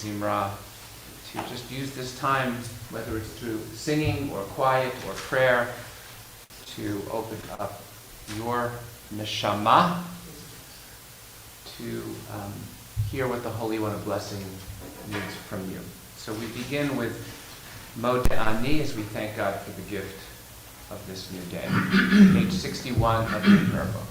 Zimra, to just use this time, whether it's through singing or quiet or prayer, to open up your neshama, to hear what the Holy One of Blessing needs from you. So we begin with Modeh Ani as we thank God for the gift of this new day. Page 61 of your prayer book.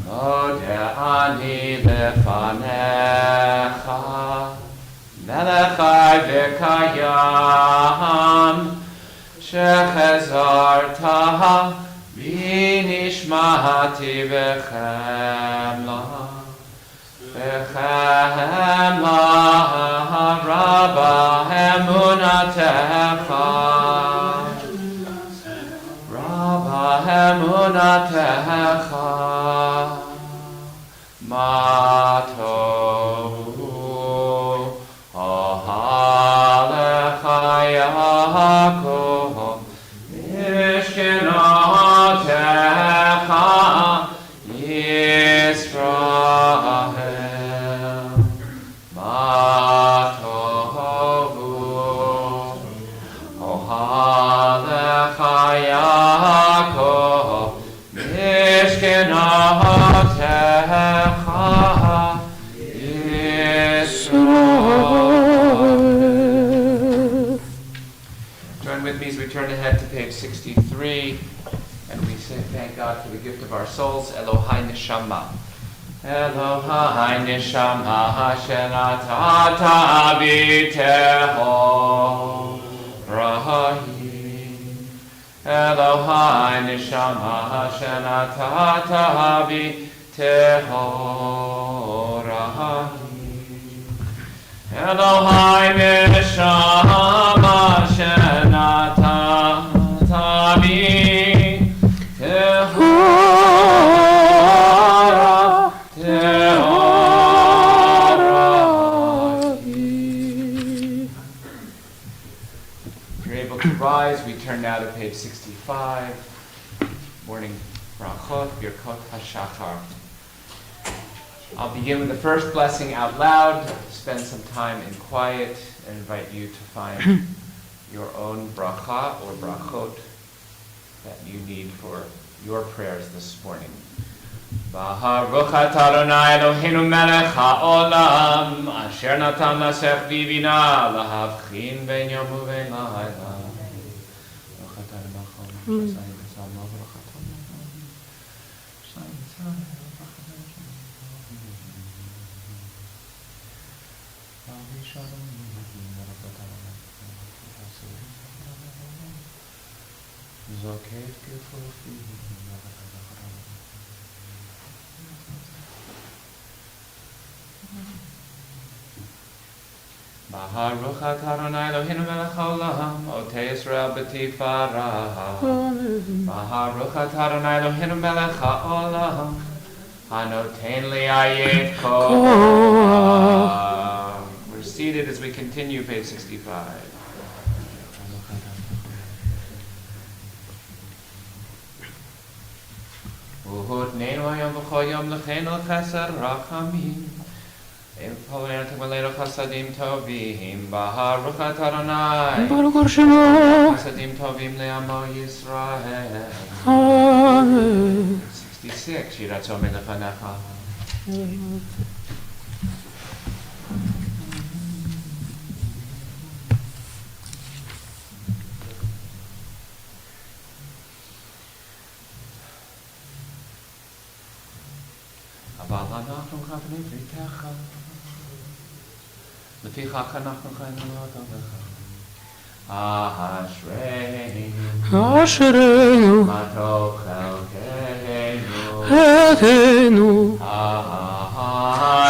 Modeh Ani lefanecha, Melech Chai v'kayam, shechazarta v'nishmati v'chemla, Rabba emunatecha, Rabba emunatecha, Matovu ohalecha Yaakov mishkenotecha Yisrael. Matovu ohalecha Yaakov mishkenotecha with me as we turn ahead to page 63, and we say thank God for the gift of our souls. Elohai Neshama. Elohai Neshama Shenatata B'Teho Rahim. Elohai Neshama Shenatata B'Teho Rahim. Elohai Neshama Shenatata B'Teho Rahim. If you're able to rise, we turn now to page 65. Morning Brachot, Birkot HaShachar. I'll begin with the first blessing out loud, spend some time in quiet, and invite you to find your own bracha or brachot that you need for your prayers this morning. Baruch atah Adonai Eloheinu melech haolam, asher natan lasech bivina, lahavchin ben yom uven lahaila. Baruch atah Adonai Baruch atah Adonai Eloheinu melech haolam, otei Yisrael b'tifara. Baruch atah Adonai Eloheinu melech haolam, hanoten li'ayet koach. We're seated as we continue page 65. Uhutneinu hayom v'chol yom l'cheinu chesed rachamim. Baruch chasadim tovim, Baruch atah Adonai, Baruch Shemo, chasadim tovim le'amo Yisrael. Amen. 66, Yiratzon lefanecha. אבל אנחנו מכוונים בריתך, לפיכך אנחנו חיינו להודות לך. אשרינו, מה טוב חלקנו, חלקנו,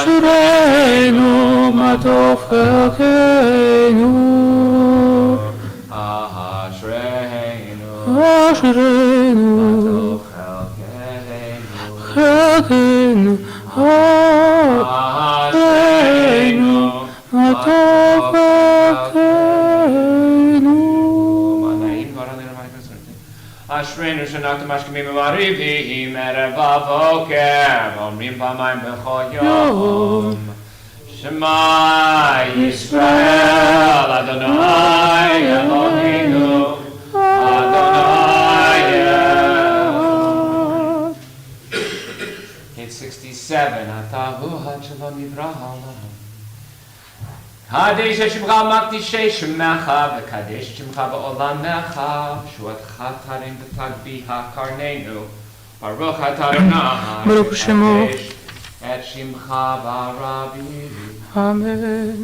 אשרינו, מה טוב חלקנו, אשרינו, מה טוב חלקנו, אשרינו, מה טוב חלקנו. אשרינו שאנחנו משכימים ומרהיבים ערב ובוקר ואומרים פעמיים בכל יום שמע ישראל אדוני אלוהינו אדוני אחד. Page 67 אתה הוא עד שלא נברא העולם קדש את שמך מקדישי שמך וקדש את שמך בעולמך שועתך תרים ותגביה קרננו ברוך אתה אדוני ברוך שמו את שמך ברבי. Amen.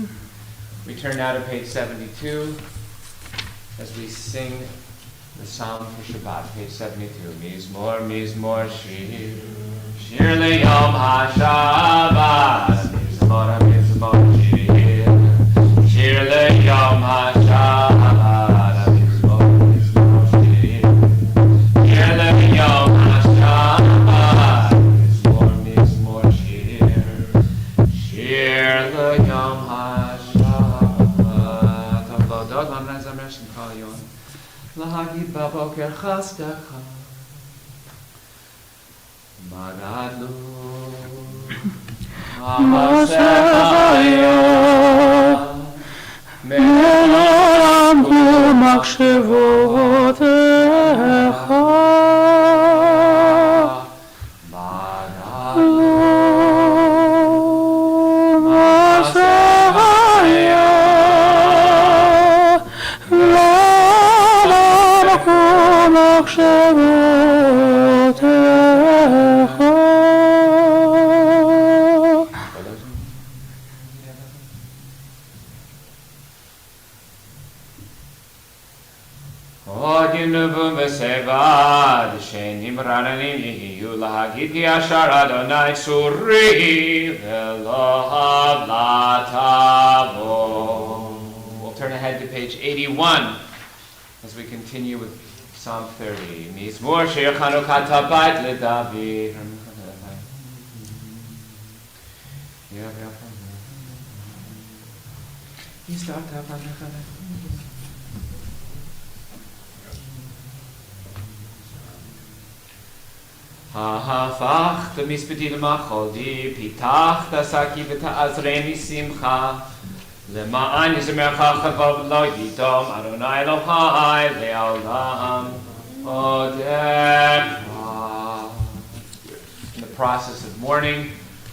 We turn now to page 72 as we sing the psalm for Shabbat, page 72. Mizmor, Mizmor, Shir, Shir Leyom HaShabbat, Mizmor, Mizmor, Shir, Shir Leyom HaShabbat, Mizmor, Mizmor, Shir, Shir Leyom HaShabbat, Mizmor, Mizmor, Shir, Shir Leyom HaShabbat. Avodot l'mezameh Shemcha Yon. להגיד בבוקר חסדך מה גדלו מעשיך מעולם ומחשבותיך מה גדלו מעשיך מחשבותיך עוד ינובו בסבד שנים רעננים יהיו להגיד כי אשר אדוני צורי ולא הבלטבו. We'll turn ahead to page 81 as we continue with Psalm 30. Mizmor shir Chanukah Beit LeDavid. הפכת משפטי למחולי, פיתחת שקי ותעזרני שמחה. למען יזמרך כבוד לא ידום, אדוני אלוהי לעולם עודך. In the process of mourning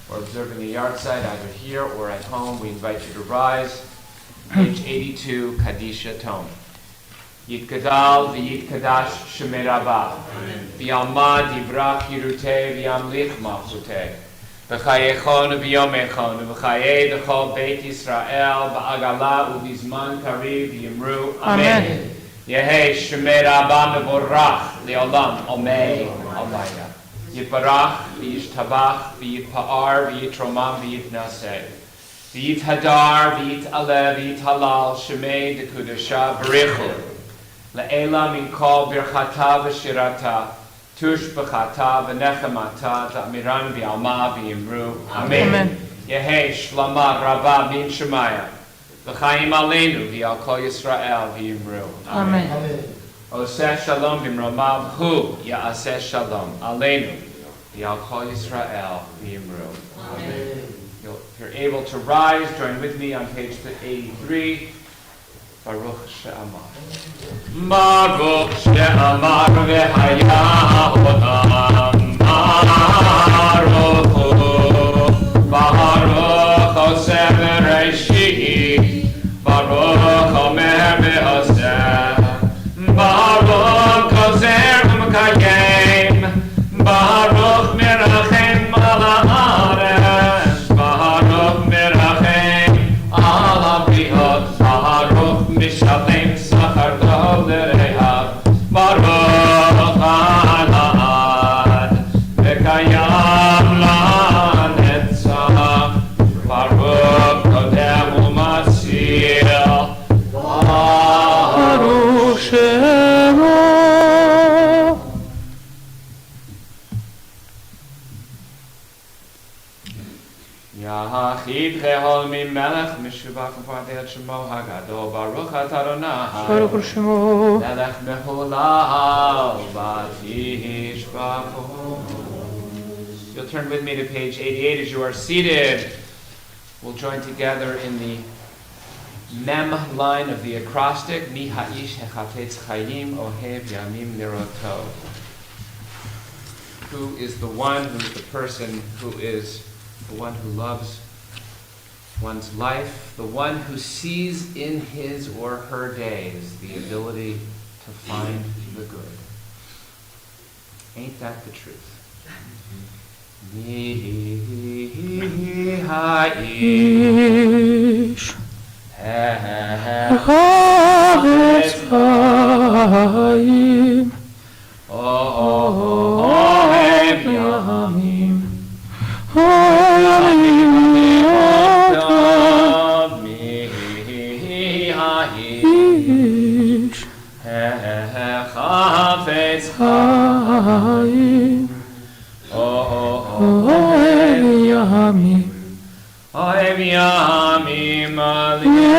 or observing a yard site, either here or at home, we invite you to rise. Page 82, Kadisha Tome. Yitgadal v'yitkadash shemei Rabba. V'yalmad yivrach yiruteh v'yamlich malchuteh. V'chayechon v'yomechon v'chayei d'chol Beit Yisrael ba'agala u'bizman kariv v'yimru Amen. Yehei shemei Rabba mevorach le'olam Omei Almighty. Yitbarach v'yishtabach v'yitpa'ar v'yitromam v'yitnaseh. V'yithadar v'yit'aleh v'yithalal shemei d'kudasha b'richu. Le'ela min kol birchata v'shirata. Tush b'chata v'nechemata ta'miran v'alma v'yimru. Amen. Yehei shlama rabba min shemaya. V'chaim aleinu v'al kol Yisrael v'yimru. Amen. Oseh shalom b'mromav hu ya'aseh shalom aleinu v'al kol Yisrael v'yimru. Amen. If you're able to rise, join with me on page 83. Baruch She'amar. Baruch She'amar v'haya olam. Baruch Hu. Baruch Oseh v'reishit. Baruch Omer v'oseh. Baruch Ozer v'mekayem. Baruch merachem al haaretz. Baruch merachem al habriyot. Baruch mishalem sachar tov l'rehav. Baruch Adonai v'kayam lanetzach. Baruch Kodem u'matzil. Baruch Shemo Yachid Chehol Melech Mishubach V'Adei Shemo Hagadol Baruch Atah Adonai Baruch Shemo. Melech Mehulal Batish B'Chol. You'll turn with me to page 88 as you are seated. We'll join together in the Mem line of the acrostic, Mi Ha'ish Hechafetz Chayim Ohev Yamim Niroto. Who is the one, who is the person, who is the one who loves one's life, the one who sees in his or her days the ability to find the good. Ain't that the truth? Mi Ha'ish Hechafetz Chayim Ohev Yamim Ha'ish Hechafetz Chayim Ohev Yamim Ohev Yamim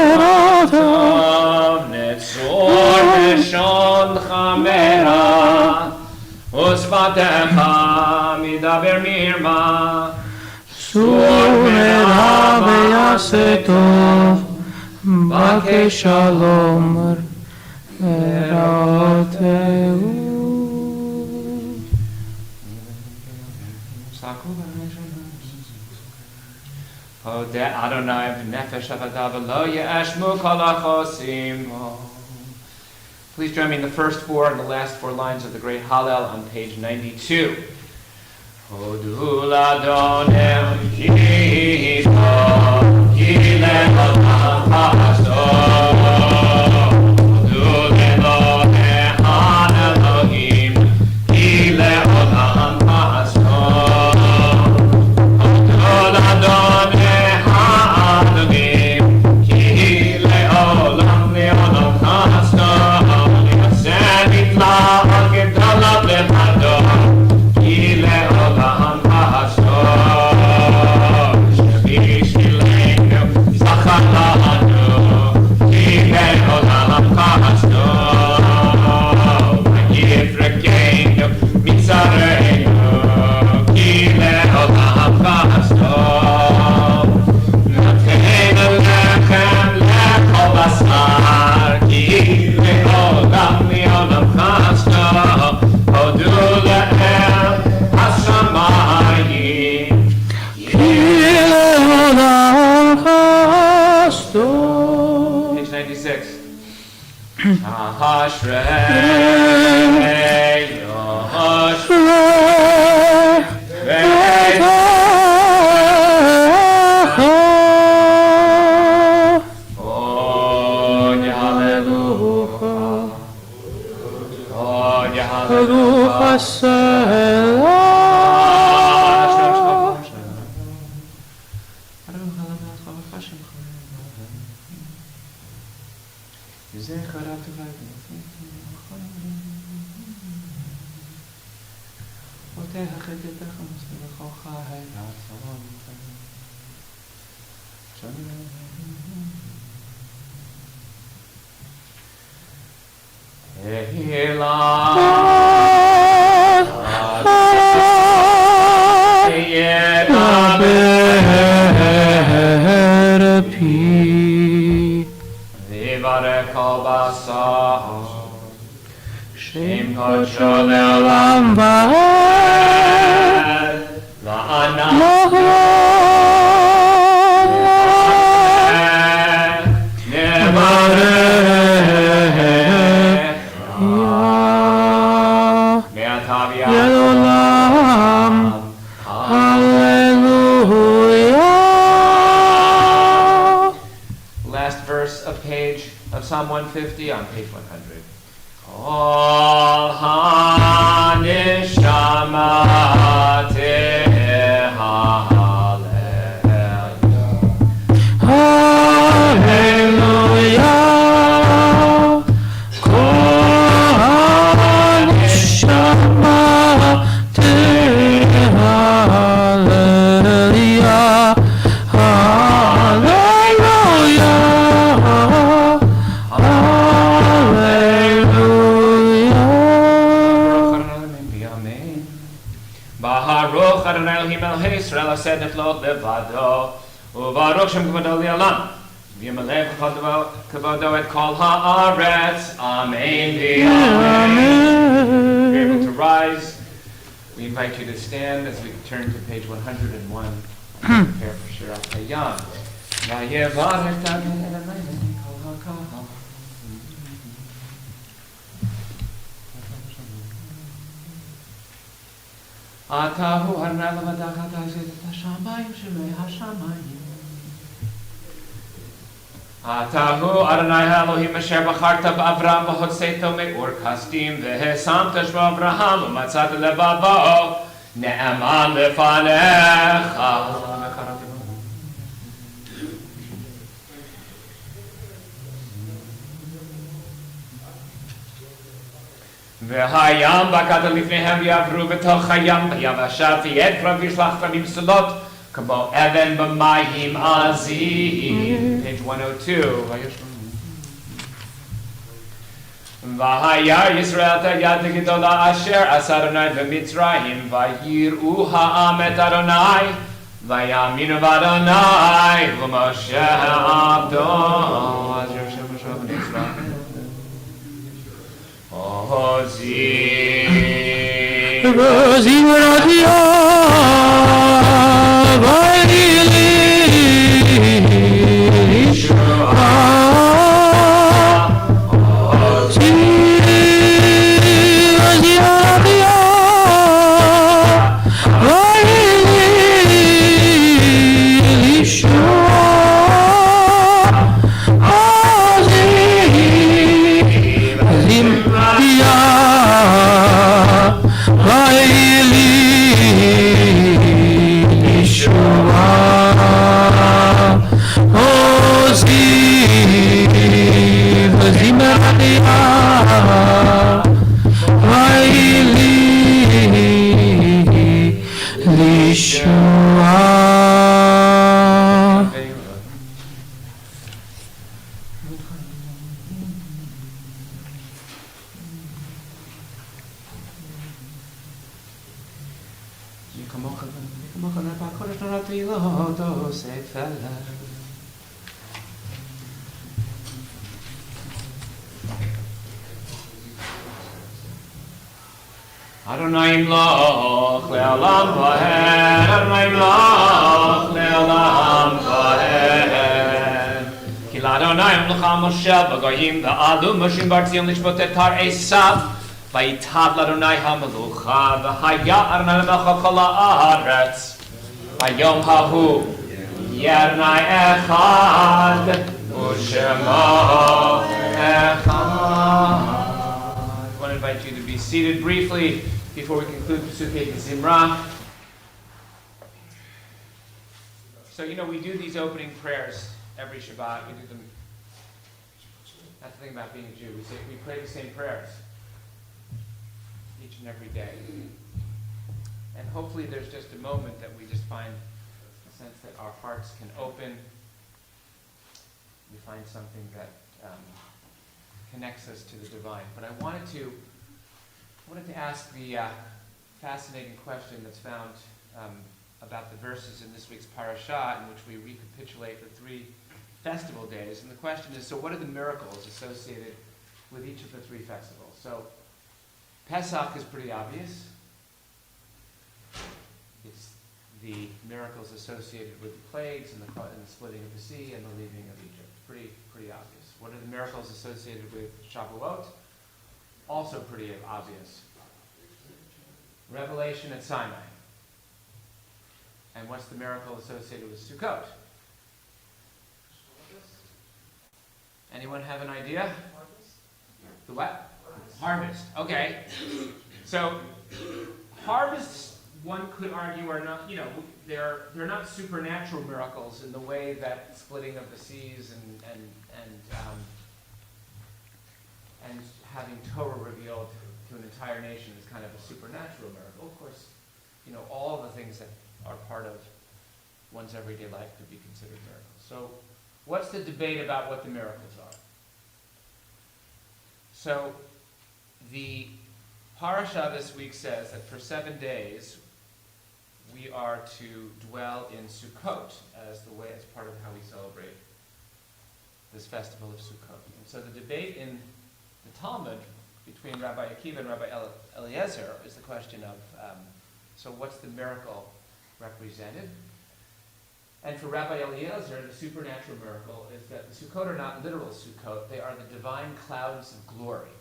Yerotov Netzor Neshon Chamera Usvatecha Midaber Mirma Sur Merha V'yaseh Tov Bakei Shalom Meroteu. Hodeh Adonai v'nefesh avadav v'lo ye'ashmu kol hachosim. Please join me in the first four and the last four lines of the great Hallel on page 92. Hodu l'Adonai ki tov, ki le'olam ha'asov. Hodu le'Elohei ha'Elohim, ki le'olam ha'asov. Hodu l'Adonai ha'Elohim, ki le'olam le'olam ha'asov. Li'aseh nifla g'dolav le'vado, ki le'olam ha'asov. Shebishilenu zachar lanu, ki le'olam ha'asov. V'yifrekenu mitzareinu, ki le'olam ha'asov. Nateinu lechem lechol basar, ki le'olam le'olam ha'asov. Hodu le'el hashamayim, page 96. Ashrei Yosh Psalm 150 on page 100. Kol ha-neshama tehalel. Hallelujah. Kol ha-neshama tehalel. Baruch Adonai Elohim Elohei Yisrael aseh niflot levado ubaruch shem kvodo li'olam v'yimaleh kvodo et kol haaretz. Amen v'amen. If you're able to rise, we invite you to stand as we turn to page 101. Prepare for Shirat Hayam. Vayevarech Adonai Eloheinu kol hakol. Atahu Adonai lemadach atazid et hashamayim shemei hashamayim. Atahu Adonai Elohim asher bacharta b'Avram v'hotzeito me'ur kasdim v'hesamta shmo Avraham u'matzata lebavo ne'eman lefanecha. והים בקעת לפניהם יעברו בתוך הים ביבשה וידרום וישלח פנים סולות כמו אבן במים עזים. page 102. והיה ישראל את היד הגדולה אשר עשה אדוני במצרים ויראו העם את אדוני ויאמינו באדוני ומשה עבדו. אז יושב בשוב בני ישראל Rozim radia vaili Yeshua Rozim radia vaili Yeshua Adonai Imloch le'olam vaed, Adonai Imloch le'olam vaed. Ki l'Adonai Imlocha Moshe b'goyim v'alu Moshe bar Tzion lishpot et har Esav v'yitav l'Adonai ha'melucha v'haya Adonai l'melcha kol ha'aretz v'yom hahu Yernai echad u'shemo echad. I want to invite you to be seated briefly before we conclude Pesukei Zimra. So, we do these opening prayers every Shabbat. We do them. That's the thing about being a Jew. We pray the same prayers each and every day. And hopefully there's just a moment that we just find a sense that our hearts can open. We find something that connects us to the divine. But I wanted to ask the fascinating question that's found about the verses in this week's parashah, in which we recapitulate the 3 festival days. And the question is, so what are the miracles associated with each of the 3 festivals? So Pesach is pretty obvious. It's the miracles associated with the plagues and the splitting of the sea and the leaving of Egypt. Pretty obvious. What are the miracles associated with Shavuot? Also pretty obvious. Revelation at Sinai. And what's the miracle associated with Sukkot? Anyone have an idea? Harvest. The what? Harvest. Okay. So harvests, one could argue, are not, they're not supernatural miracles in the way that splitting of the seas and having Torah revealed to an entire nation is kind of a supernatural miracle. Of course, all of the things that are part of one's everyday life could be considered miracles. So, what's the debate about what the miracles are? So, the parasha this week says that for 7 days, we are to dwell in Sukkot as part of how we celebrate this festival of Sukkot. And so the debate in the Talmud between Rabbi Akiva and Rabbi Eliezer is the question of, so what's the miracle represented? And for Rabbi Eliezer, the supernatural miracle is that the Sukkot are not literal Sukkot, they are the divine clouds of glory.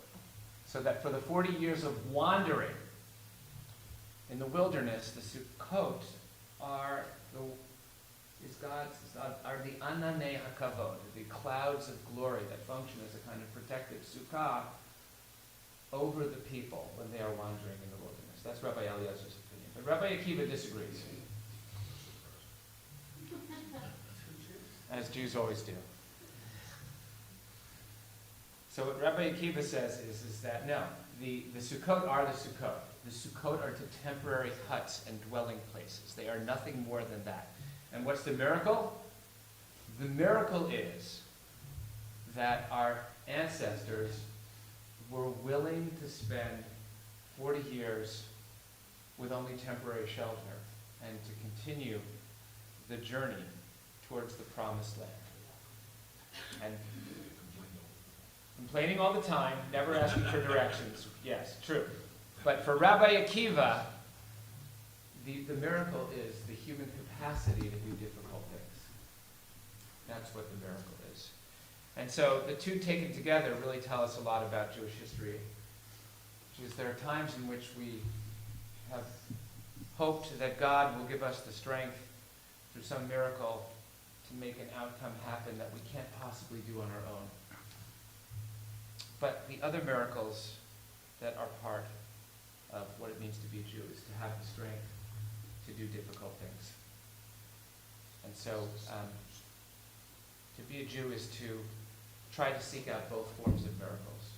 So that for the 40 years of wandering in the wilderness, the Sukkot are the Ananei HaKavod, the clouds of glory that function as a kind of protective sukkah over the people when they are wandering in the wilderness. That's Rabbi Eliezer's opinion. But Rabbi Akiva disagrees. As Jews always do. So what Rabbi Akiva says is that no, the Sukkot are the Sukkot. The Sukkot are temporary huts and dwelling places. They are nothing more than that. And what's the miracle? The miracle is that our ancestors were willing to spend 40 years with only temporary shelter and to continue the journey towards the promised land. And complaining all the time, never asking for directions. Yes, true. But for Rabbi Akiva, the miracle is the human capacity to do difficult things. That's what the miracle is. And so the two taken together really tell us a lot about Jewish history, which is there are times in which we have hoped that God will give us the strength through some miracle to make an outcome happen that we can't possibly do on our own. But the other miracles that are part of what it means to be a Jew is to have the strength to do difficult things. And so to be a Jew is to try to seek out both forms of miracles.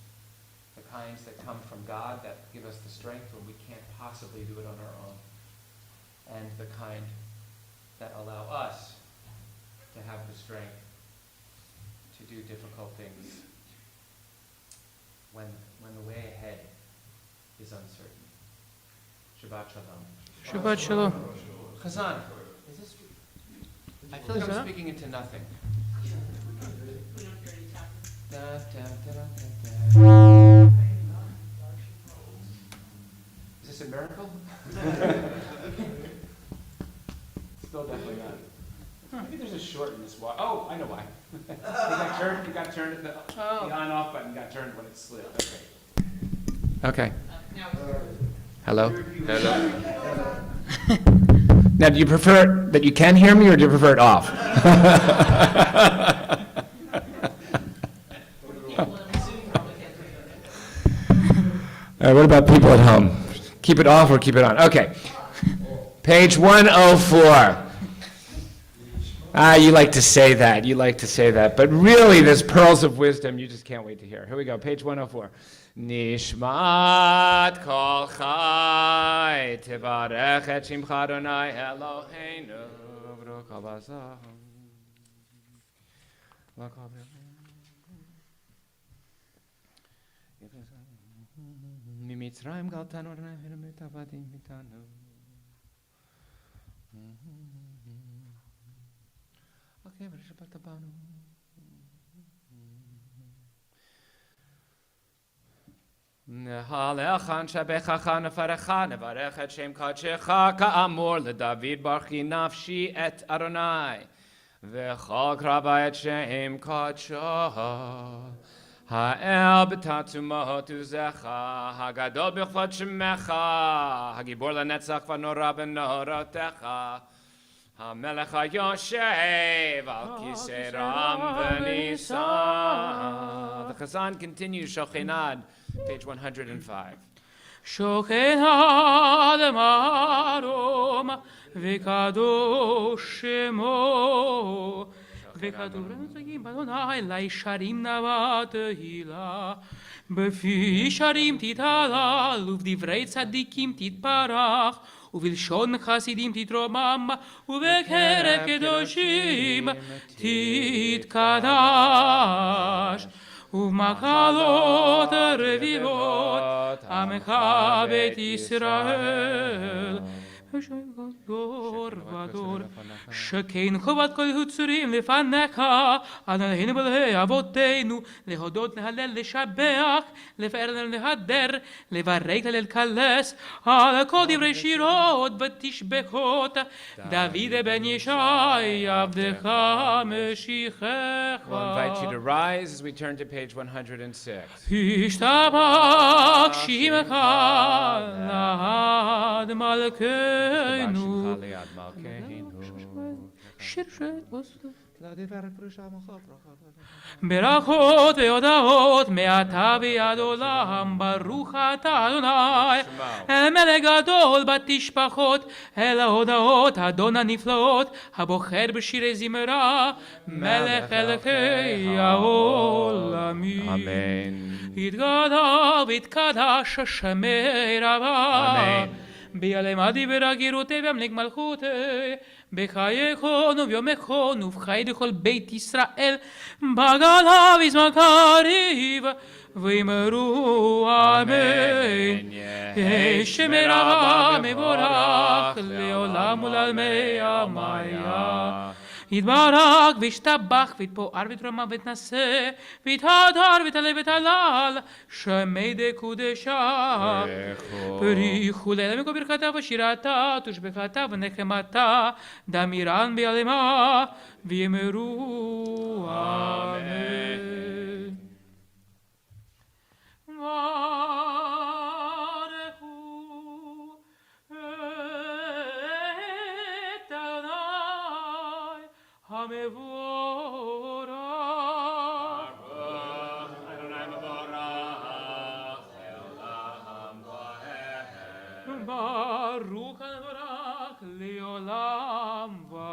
The kinds that come from God that give us the strength when we can't possibly do it on our own. And the kind that allow us to have the strength to do difficult things when the way ahead is uncertain. Shabbat Shalom. Shabbat Shalom. Chazan, is this? I feel like I'm speaking into nothing. Da, da, da, da, da. Is this a miracle? Still definitely not. Maybe there's a short in this wire. Oh, I know why. You got turned. The on-off button got turned when it slid. Okay. Hello. Hello. Now, do you prefer that you can hear me, or do you prefer it off? What about people at home? Keep it off or keep it on? Okay. Page 104. You like to say that. But really, there's pearls of wisdom you just can't wait to hear. Here we go, page 104. Nishmat kol chai tivarech et shimcha Adonai Eloheinu v'rukah b'zah. Mimitzrayim galtanu v'nehir mitavadim mitanu. Okay, but Shabbat abanu. Nehalechan shabechacha nefarecha nevarech et shem kadshecha ka'amor leDavid barchi nafshi et Adonai v'chol krava et shem kadsha ha'el b'tatzumah tuzecha hagadol b'chvod shemecha hagibor lenetzach v'nora b'norotecha HaMelech HaYoshev Al Kisei Ram V'Nisan. The Chazan continues, Shochenad, page 105. Shochenad Marom V'Kadosh Shemo V'Kadosh Zagim Adonai Lai Sharim Navat Hila B'fi Sharim Titala Uvdivrei Tzadikim Titparach ובלשון חסידים תתרומם, ובקרב קדושים תתקדש, ובמקלות רביבות עמך בית ישראל, דור ודור, שכן חובת כל יצורים לפניך, אדוננו ואלוהי אבותינו, להודות, להלל, לשבח, לפאר, להדר, לברך, לקלס, על כל דברי שירות ותשבחות, דוד בן ישי, עבדך משיחך. We'll invite you to rise as we turn to page 106. השתבח שמך לעד מלכנו. שיר ברכות והודעות מעתה ועד עולם, ברוך אתה אדוני, אל מלך גדול בתשבחות, אל ההודעות אדון הנפלאות, הבוחר בשירי זמרה, מלך אלוקי העולמים. Amen. יתגדל ויתקדש שמי רבה, ביעלם הדיבר הגרותי והמלך מלכותי, בחייכון וביומכון ובחיי דכל בית ישראל, בגלה בזמן קריב, ואמרו אמן. יהי שם רבה מבורך לעולם ולעלמי עמיה. יתברך וישתבח ויתפאר ויתרומם ויתנשא ויתהדר ויתעלה ויתהלל שמי דקודשה. בריחו לילה מכל ברכתה ושירתה תושבחתה ונחמתה דמירן ביעלמה ויאמרו אמן.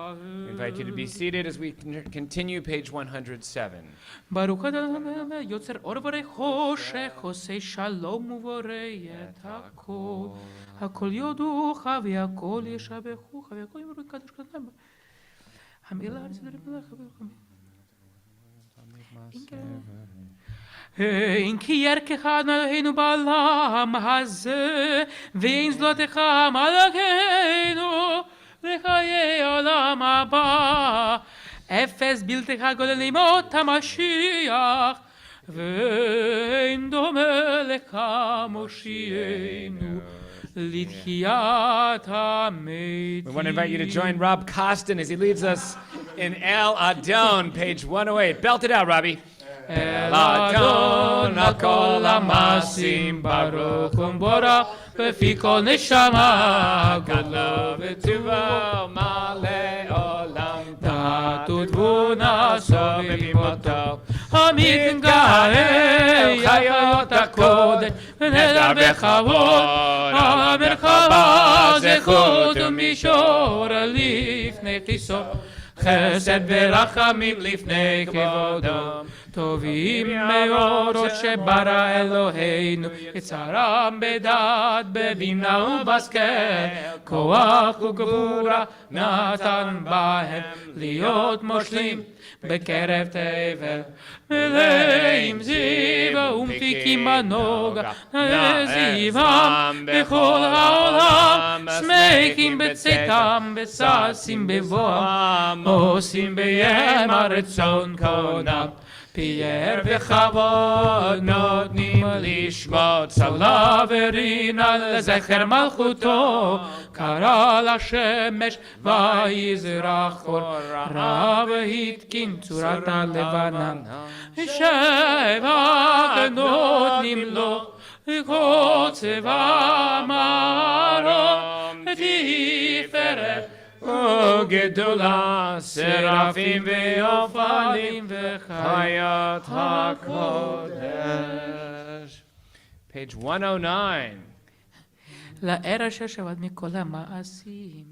We invite you to be seated as we continue page 107. ברוך אתה יוצר אור ובורא חושך, עושה שלום ובורא את הכל. הכל יודוך והכל ישבחוך והכל יאמרו קדוש קדוש. המילה ארצית מלך אין כי ירכך אלוהינו בעולם הזה, ואין זלותך מלכנו לחיי עולם הבא. אפס בלתך גודל לימות המשיח, ואין דומה לך מושיענו לתחיית המתים. We want to invite you to join Rob Costin as he leads us in El Adon, page 108. Belt it out, Rabbi. El Adon על כל המעשים, ברוך ומבורך בפי כל נשמה, גדלו וטובו מלא עולם, דעת ותבונה סוב במותו, המתגאה חיות הקודש ונדר בכבוד, המרחבה זכות ומישור לפני כיסו, חסד ורחמים לפני כבודם, טובים מאורות שברא אלוהינו, יצרם בדעת בבינה ובשכל, כוח וגבורה נתן בהם להיות מושלים בקרב תבל, מלאים זיו ומפיקים בנוגה לזיום בכל העולם, שמחים בצאתם וששים בבואם, עושים בהם הרצון קונם, פייר וכבוד נותנים לשמות, צלה ורינה לזכר מלכותו, קרא לשמש ויזרח אור, רע והתקין צורת הלבנה, שבע נותנים לו קוצב המרום, תפארת וגדולה, סרפים ואופנים וחיות הקודש. Page 109. לאר ששבת מכל המעשים.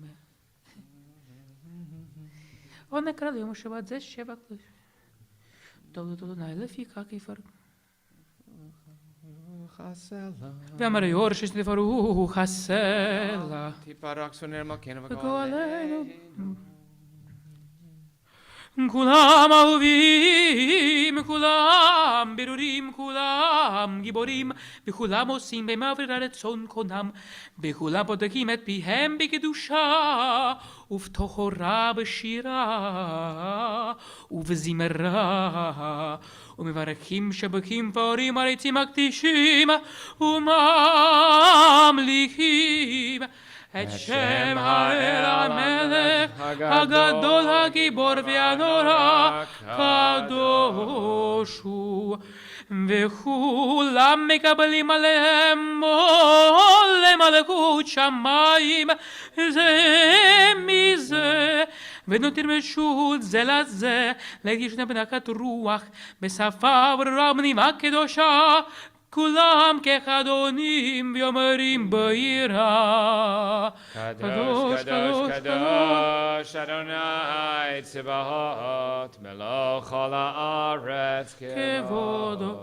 או נקרא ליום השבת זה שבע קדוש. תודות אדוני לפי כך יפר. ואמר יור שתפרו חסלה. תפרח סונר מלכנו וגואלנו. כולם אהובים, כולם ברורים, כולם גיבורים, וכולם עושים במעביר הרצון קונם, וכולם פותחים את פיהם בקדושה, ובתורה בשירה, ובזמרה, ומברכים שבקים פורים עריצים הקדישים, וממליכים את שם האל המלך הגדול הגיבור והנורא קדוש הוא, וכולם מקבלים עליהם עול למלכות שמיים זה מזה, ונותנים רשות זה לזה להקדיש בנחת רוח בשפה ברורה ובנימה קדושה, כולם כאחד עונים ואומרים ביראה קדוש, קדוש, קדוש, אדוני צבאות, מלוך כל הארץ כבודו.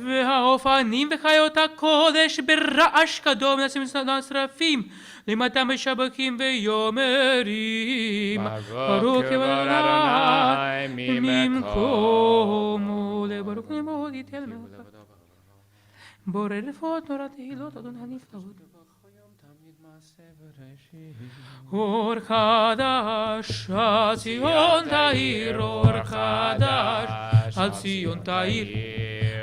והאופנים וחיות הקודש ברעש קדום נשרפים, למטה משבחים ויאמרים ברוך כבוד אדוני ממקומו לברוך נמוד יתל מלכה בורא רפואות נורא תהילות אדון הנפלאות. אור חדש על ציון תאיר, אור חדש על ציון תאיר,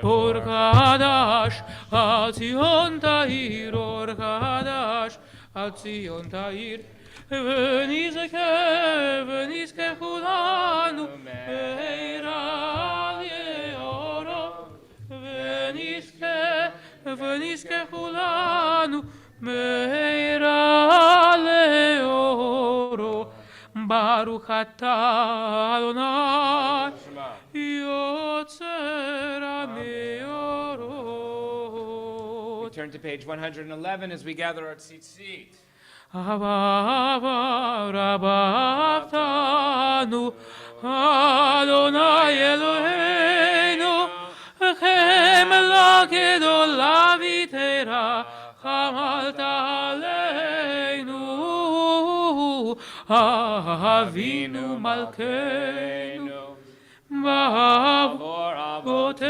אור חדש על ציון תאיר, אור חדש על ציון תאיר, ונזכה כולנו מהרה לאורו, ונזכה כולנו מהרה לאורו. ברוך אתה אדוני יוצר המאורות. We turn to page 111 as we gather our tzitzit. רבנו אדוני אלוהינו חמלה גדולה ותרה חמלת עלינו אבינו מלכנו ואבותינו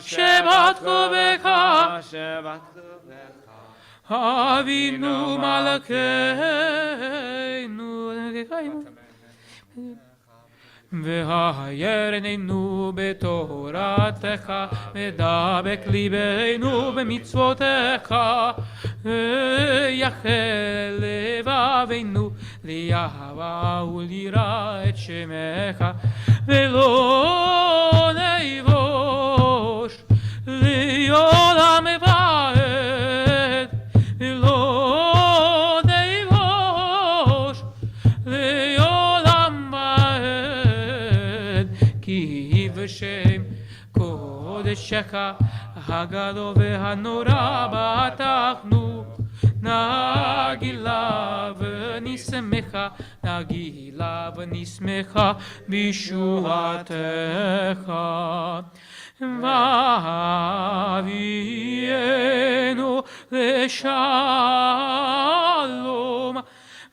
שבת קודשך אבינו מלכנו והיירננו בתורתך ודבק ליבנו במצוותיך ויחל לבבינו לאהבה וליראה את שמך ולא נבוש לעולם ועד ולא נבוש לעולם ועד כי בשם קודשך הגדול והנורא בטחנו נגילה ונשמחה נגילה ונשמחה בישועתך ואבינו לשלום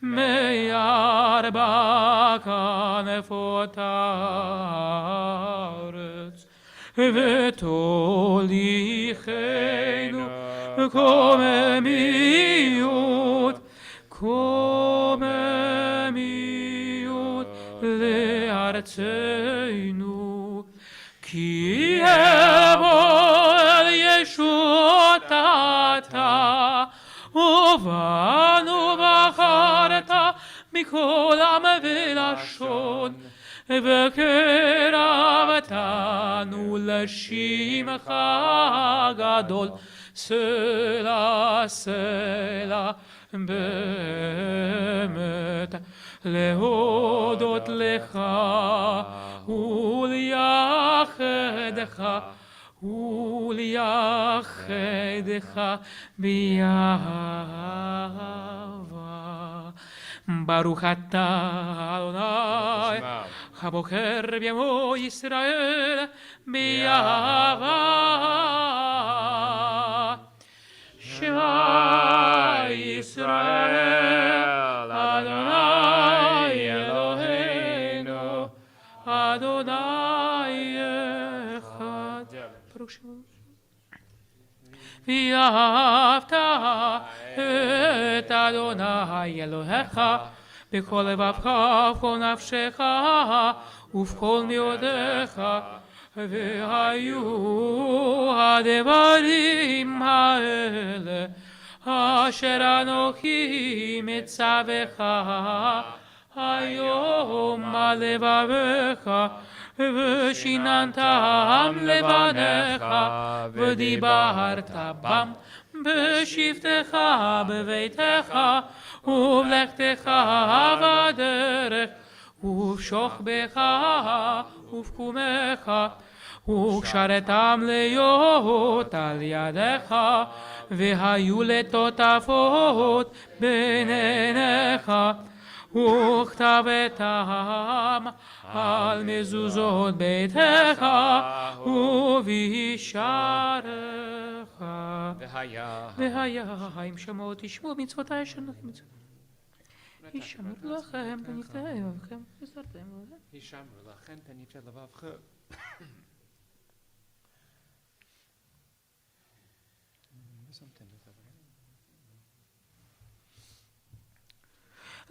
מארבע כנפות הארץ ותוליכנו קוממיות לארצנו כי אבוא אל ישועת אתה ובנו בחרת מכל עם ולשון וקרבתנו לשמך הגדול סלע סלע באמת להודות לך ולייחדך באהבה. ברוך אתה אדוני הבוחר בעמו ישראל באהבה. שמע ישראל אדוני אלוהינו ואהבת את אדוני אלוהיך בכל לבבך ובכל נפשך ובכל מאודיך. והיו הדברים האלה אשר אנוכי מצווך היום על לבביך, ושיננתם לבניך, ודיברת בם בשבתך בביתך, ובלכתך בדרך, ובשוכבך ובקומך, וקשרתם להיות על ידיך, והיו לטוטפות בין עיניך, וכתבתם על מזוזות ביתך ובשעריך. והיה אם שמעו תשמעו מצוותי אשר אנוכי מצווך. הישמרו לכם פניתי לבבכם וסרתם לבבכם. הישמרו לכם פניתי לבבכם.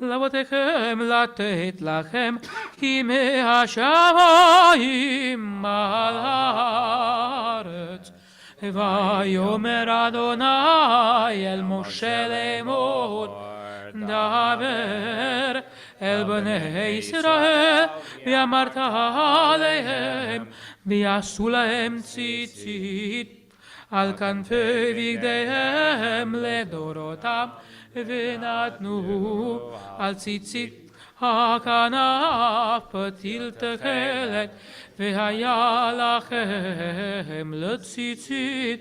לאבותיכם לתת לכם כי מהשמיים על הארץ. ויאמר אדוני אל משה לאמור, דבר אל בני ישראל ואמרת עליהם, ויעשו להם ציצית על כנפי בגדיהם לדורותם, ונתנו על ציצית הכנף פתיל תכלת, והיה לכם לציצית,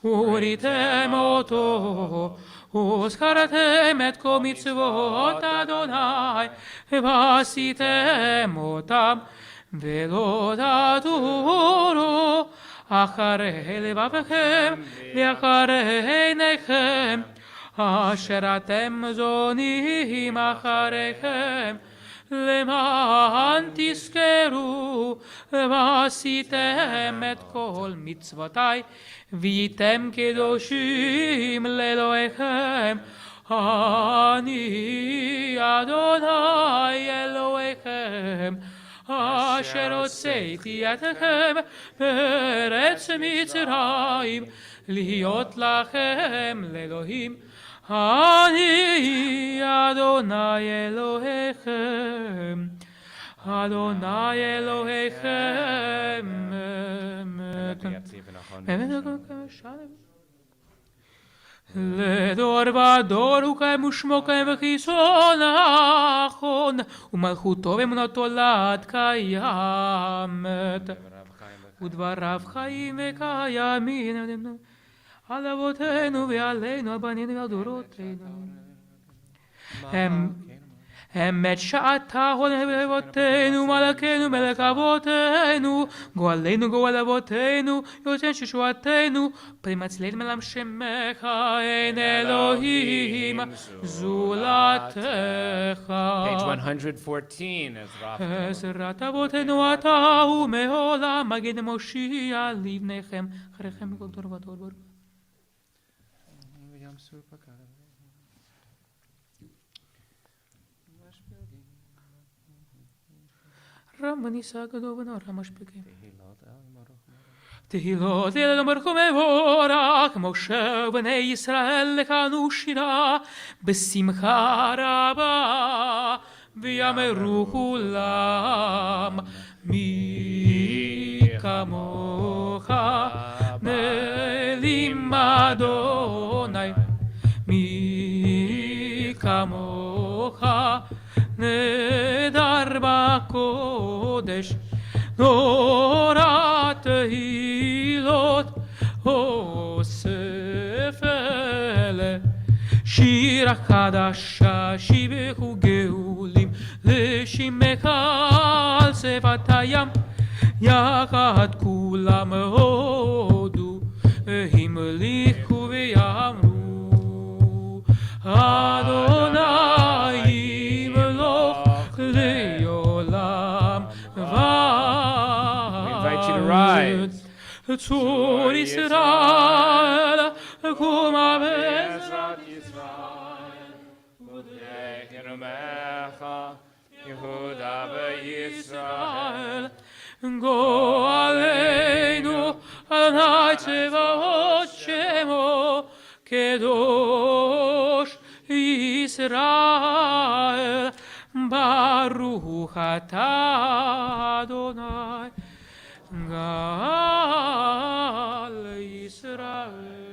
וריתם אותו, וזכרתם את כל מצוות אדוני, ועשיתם אותם, ולא תטורו אחרי לבבכם ואחרי עיניכם, אשר אתם זונים אחריכם, למען תזכרו ועשיתם את כל מצוותי, והייתם קדושים לאלוהיכם. אני אדוני אלוהיכם, אשר הוצאתי אתכם בארץ מצרים, להיות לכם לאלוהים. אני אדוני אלוהיכם, אדוני אלוהיכם. לדור ודור הוא קיים ושמו קיים וכיסו נכון, ומלכותו ואמונתו לעד קיימת, ודבריו חיים וקיימים על אבותינו ועלינו, על בנינו ועל דורותינו. אמת שעתה הולך לאבותינו, מלכנו מלך אבותינו, גואלנו גואל אבותינו, יוצא ששועתנו, פרי מצילנו מלם שמך, אין אלוהים זולתך. Page 114 is Rafa. עזרת אבותינו אתה ומעולם, מגן מושיע לבניכם, אחריכם מכל דור ודור ברוך. רם וניסה גדול ונורא משפגים. תהילות אל ברוך מבורך, משה ובני ישראל לכנו שירה בשמחה רבה, ויאמרו כולם מי כמוך נעלים אדוני, מי כמוך נדר בקודש, נורא תהילות אוסף אלה, שירה חדשה שיבחו גאולים לשמך על שפת הים, יחד כולם הודו המליכו ויאמרו אדוני ימלוך לעולם ועד. צור ישראל Mecha, Yehuda v'Yisrael. גואלנו, אדוני צבאות שמו, קדוש ישראל. ברוך אתה אדוני, גאל ישראל.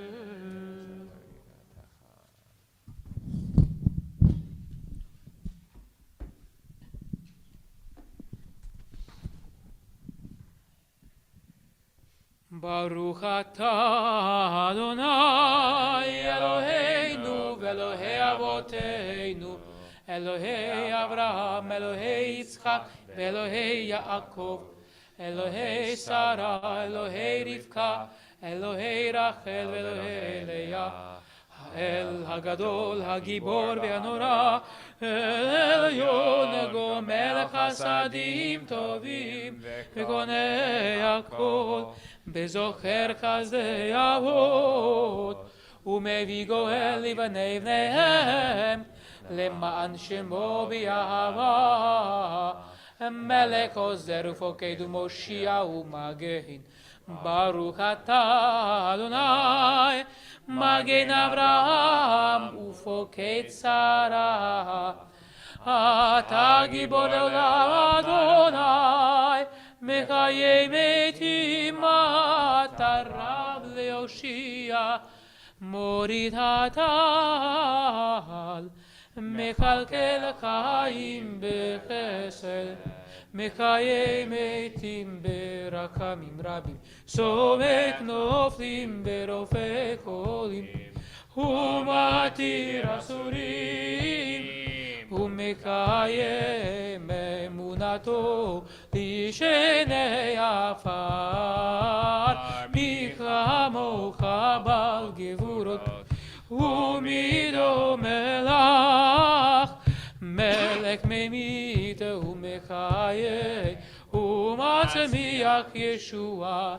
ברוך אתה אדוני אלוהינו ואלוהי אבותינו, אלוהי אברהם, אלוהי יצחק ואלוהי יעקב, אלוהי שרה, אלוהי רבקה, אלוהי רחל ואלוהי לאה, האל הגדול, הגיבור והנורא, אל עליון, מלך חסדים טובים וקונה הכל, בזוכר חסדי אבות, ומביא גואל לבני בניהם, למען שמו באהבה, מלך עוזר ופוקד ומושיע ומגן. ברוך אתה אדוני, מגן אברהם ופוקד שרה. אתה גיבור לעולם אדוני, מחיי מתים אתה רב להושיע. מוריד הטל, מכלכל חיים בחסד, מחיי מתים ברחמים רבים, סומק נופלים ברופא חולים, ומתיר אסורים, ומקיים אמונתו לישני עפר. מי כמוך בעל גבורות ומידו מלך, מלך ממית ומחיה ומצמיח ישועה,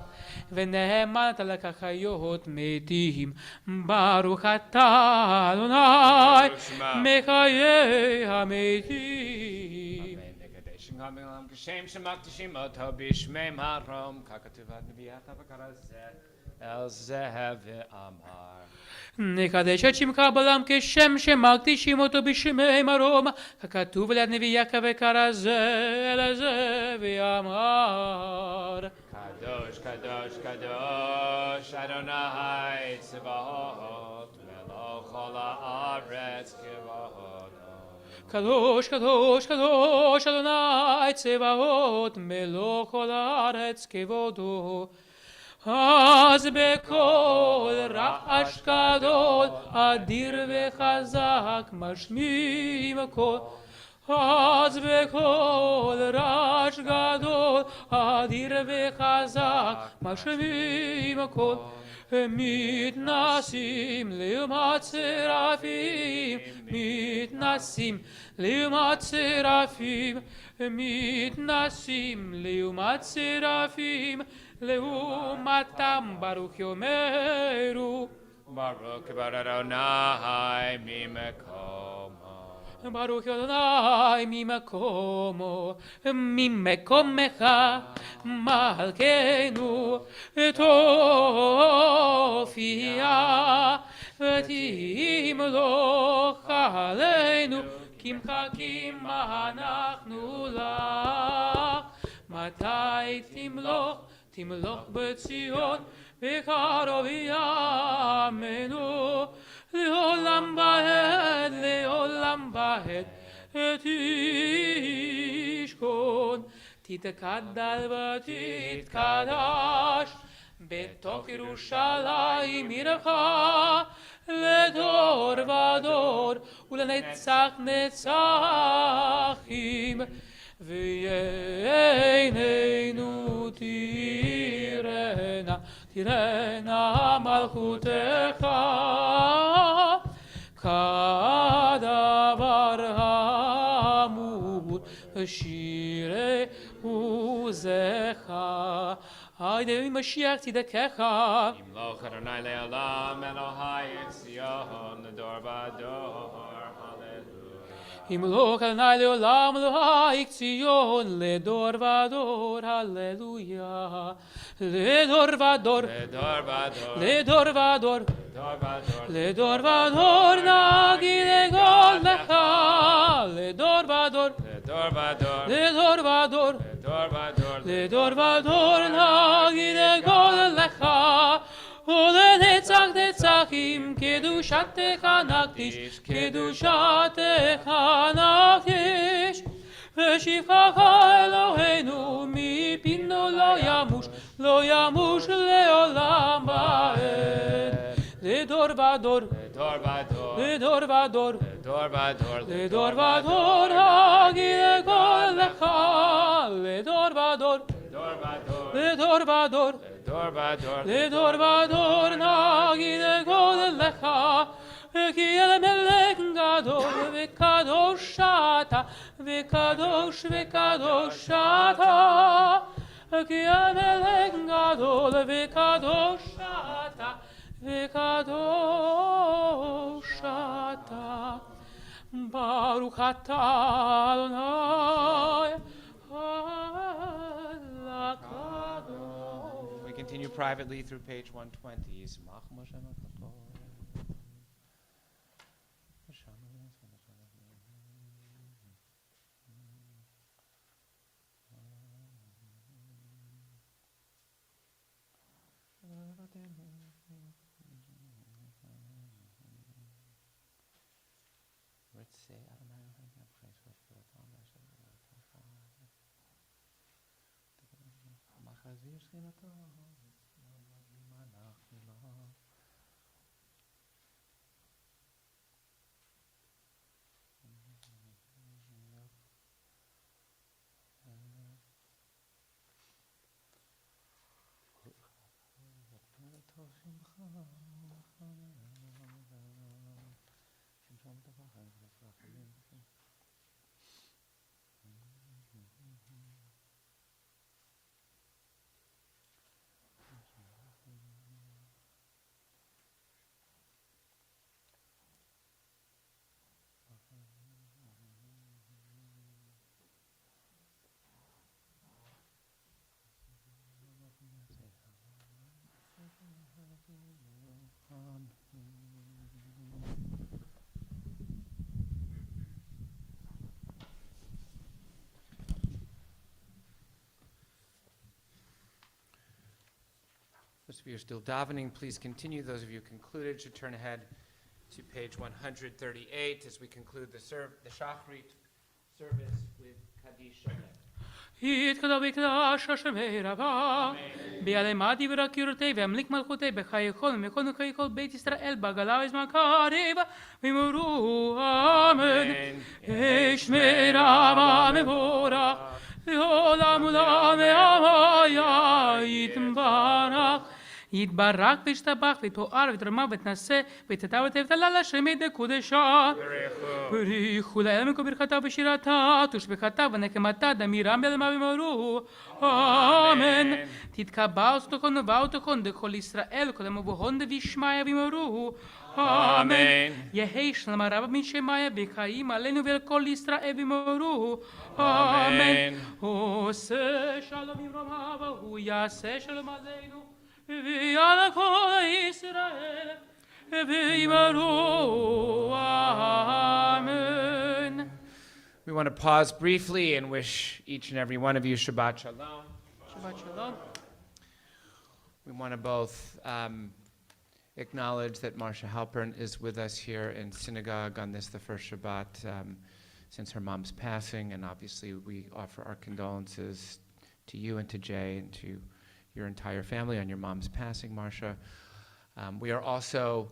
ונאמנת לך חיות מתים. ברוך אתה אדוני מחיי המתים. כשם שמקדישים אותו בשמם הרום, ככתוב בנביאת הבקרזת, אל זה ואמר. נקדש את שמך בעולם כשם שמקדישים אותו בשמי מרום, ככתוב ליד נביא יעקב וכרזה, אל זה ואמר. קדוש, קדוש, קדוש, אדוני צבאות, מלוך כל הארץ כבודו. קדוש, קדוש, קדוש, אדוני צבאות, מלוך כל הארץ כבודו. אז בקול רעש גדול, אדיר וחזק, משמיעים קול. אז בקול רעש גדול, אדיר וחזק, משמיעים קול. מתנסים לעומת שרפים, מתנסים לעומת שרפים, מתנסים לעומת שרפים, לעומתם ברוך יאמרו. ברוך בר אדוני ממקומו. ברוך אדוני ממקומו, ממקומך מלכנו תופיע ותמלוך עלינו, כי מחכים אנחנו לך. מתי תמלוך? תמלוך בציון בקרוב ימינו, לעולם ועד, לעולם ועד תשכון. תתקדש ותתקדש בתוך ירושלים עירך, לדור ודור ולנצח נצחים. ועינינו תראנה, תראנה מלכותך, כדבר האמור בשירי עוזך. היידה משיח צדקך. ימלוך אדוני לעולם, אלוהי את ציון לדור ודור. הללויה. ימלוך אדוני לעולם אלוהיך ציון לדור ודור הללויה לדור ודור לדור ודור לדור ודור נגיד אגוד לך לדור ודור לדור ודור לדור ודור נגיד אגוד לך ולנצח נצחים קדושתך נקדיש קדושתך נקדיש ושבחך אלוהינו מפינו לא ימוש לעולם ועד לדור ודור לדור ודור לדור ודור נגיד אגוד לך לדור ודור לדור ודור לדור ודור נגיד אגוד לך כי אל מלך גדול וקדוש אתה וקדוש וקדוש אתה כי אל מלך גדול וקדוש אתה וקדוש אתה ברוך אתה אדוני We continue privately through page 120. Those of you who are still davening, please continue. Those of you concluded should turn ahead to page 138 as we conclude the Shachrit service with Kaddish Shabbat. יתקדש ויקדש השם רבה ביעלמדי ורקירותי והמליק מלכותי בחיי כל ומכל וחיי כל בית ישראל בגלה וזמן קריב ואמרו אמן אשמרה מבורך לעולם עולם ועמיה יתברך יתברך וישתבח ויתואר ויתרמה ויתנשא ויתתא ותבטלה לשם ידי קודשה בריחו לאל מקום ברכתה ושירתה תושבחתה ונקמתה דמירם בלמה ואמרו אמן תתקבע ותוכן ובאו תוכן דכל ישראל כל המבוהון דבישמעיה ואמרו אמן יהי שלום רב מן שמעיה וחיים עלינו ועל כל ישראל ואמרו אמן עושה שלום יברום אבא הוא יעשה שלום עלינו ועל כל ישראל ואמרו אמן. We want to pause briefly and wish each and every one of you Shabbat Shalom. Shabbat Shalom. We want to both acknowledge that Marcia Halpern is with us here in synagogue on this, the first Shabbat since her mom's passing, and obviously we offer our condolences to you and to Jay and to your entire family on your mom's passing, Marcia. We are also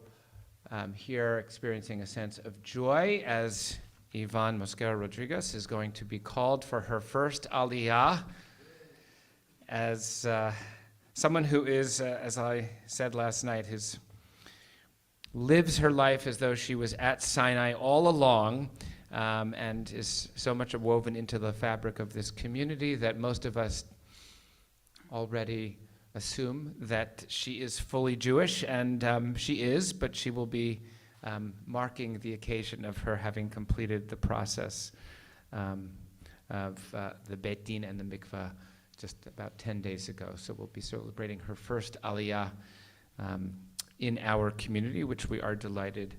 here experiencing a sense of joy as Yvonne Mosquera Rodriguez is going to be called for her first Aliyah as someone who is, as I said last night, lives her life as though she was at Sinai all along, and is so much woven into the fabric of this community that most of us already assume that she is fully Jewish, and she is, but she will be marking the occasion of her having completed the process of the Beit Din and the mikvah just about 10 days ago. So we'll be celebrating her first aliyah in our community, which we are delighted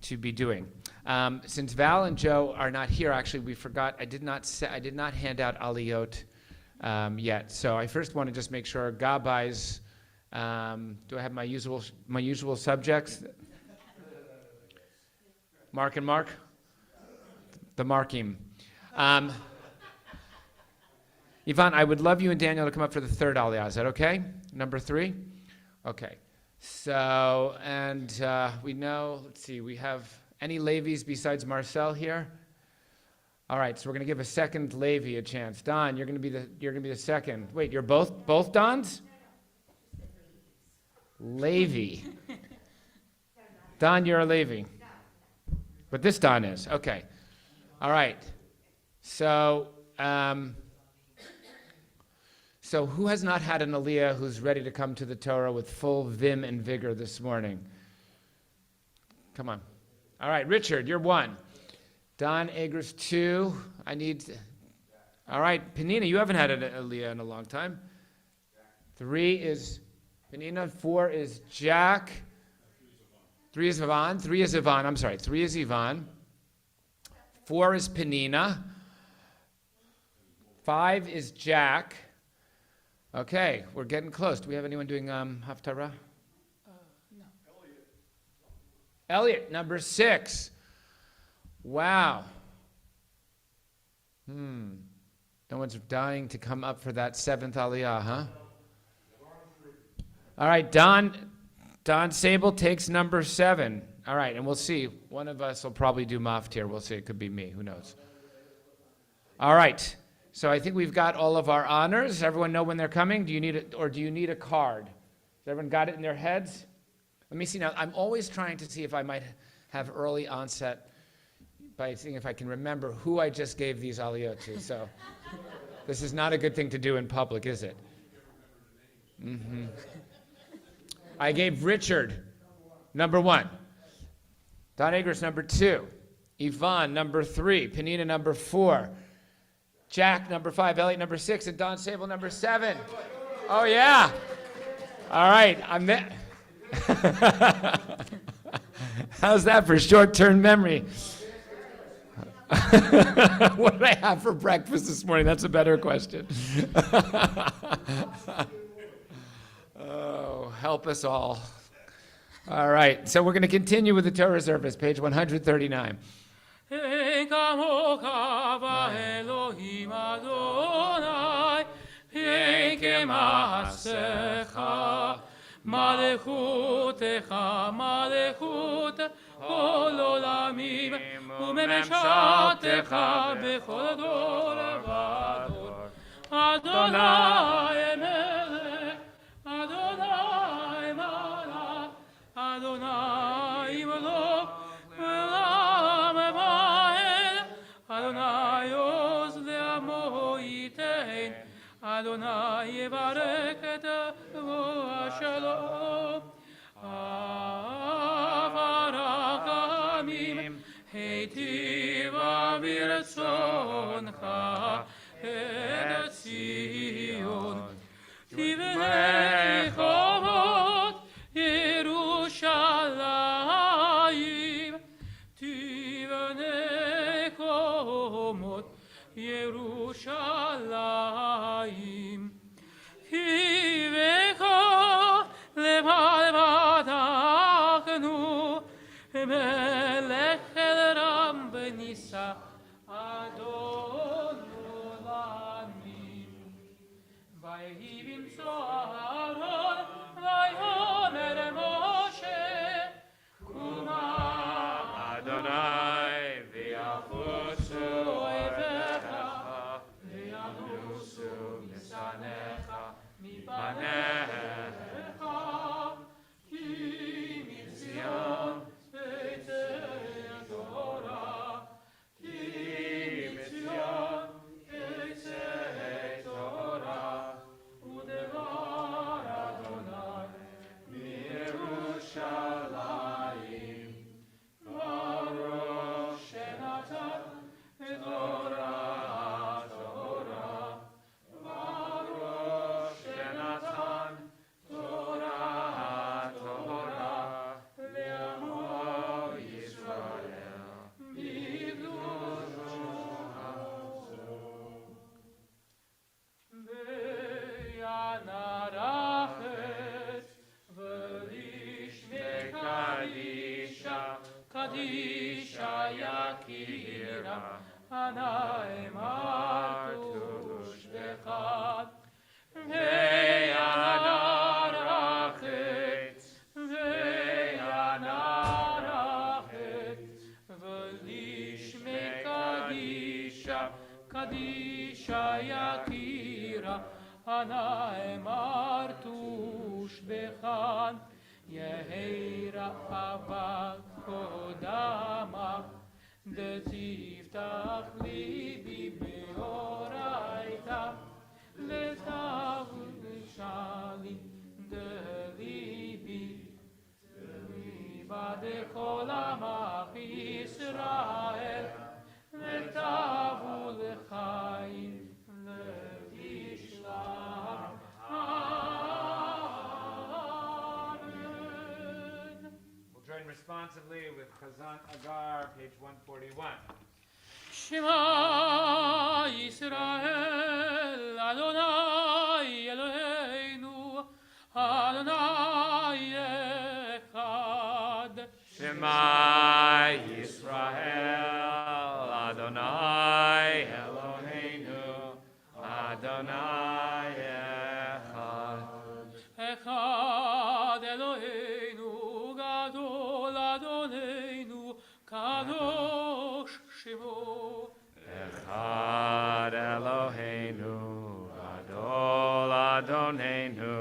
to be doing. Since Val and Joe are not here, actually, we forgot. I did not hand out aliyot yet. So I first want to just make sure Gabai's. Do I have my usual subjects? Mark and Mark. The Markim. Yvonne, I would love you and Daniel to come up for the third aliyah. Is that okay? Number 3? Okay. So, and we know, let's see, we have any Levis besides Marcel here? All right, so we're going to give a second Levi a chance. Don, you're going to be the second. Wait, you're both Dons? Levi. Don, you're a Levi. But this Don is. Okay. All right. So, so who has not had an aliyah who's ready to come to the Torah with full vim and vigor this morning? Come on. All right, Richard, you're 1. Don Agar's 2. All right, Penina, you haven't had an aliyah in a long time. 3 is Penina. 4 is Jack. 3 is Yvonne. 3 is Yvonne. I'm sorry. 3 is Yvonne. 4 is Penina. 5 is Jack. Okay, we're getting close. Do we have anyone doing Haftarah? No. Elliot, number 6. Wow. No one's dying to come up for that 7th aliyah, huh? All right, Don Sable takes number 7. All right, and we'll see. One of us will probably do maftir. We'll see. It could be me. Who knows? All right. So I think we've got all of our honors. Everyone know when they're coming? Do you need a card? Has everyone got it in their heads? Let me see now. I'm always trying to see if I might have early onset by seeing if I can remember who I just gave these aliyot to. So this is not a good thing to do in public, is it? Mm-hmm. I gave Richard number 1. Don Agar's number 2. Yvonne number 3. Penina number 4. Jack number 5. Elliot number 6. And Don Sable number 7. Oh, yeah. All right. I'm there. How's that for short-term memory? What did I have for breakfast this morning? That's a better question. Oh, help us all. All right, so we're going to continue with the Torah service, page 139. כל עולמים וממשלתך בכל דור ודור. אדוני מלך, אדוני מלך, אדוני מלוך ולעם ועד, אדוני עוז לעמו ייתן, אדוני יברך את עמו השלום. היטיבה ברצונך את ציון, תבנה חומות ירושלים, תבנה חומות ירושלים, כי בך לבדנו מלך אל רם בניסה אדון עולמים. ויהי במצוא אהרון ויאמר משה קומה אדוני ויחוסו אויביך וינוסו משנאיך מפניך כי מציון Kadisha Yakira, Ana Emartu Shvechad, Ve'anarachet, Ve'anarachet, V'lishme Kadisha, Kadisha Yakira, Ana Emartu Shvechad, Yeheira Ava Kodama, Detiftach Libi Beoraita, Letavul Shali, Delibi, Liba de Kolamach Israel, Letavul Chaim, Letishlam. Join responsively with Chazan Agar, page 141. Shema Yisrael, Adonai Eloheinu, Adonai Echad. Shema Yisrael, Adonai Eloheinu, Adonai Echad. Echad Eloheinu, Gadol Adonenu, Kadosh Shemo. Echad Eloheinu, Gadol Adonenu,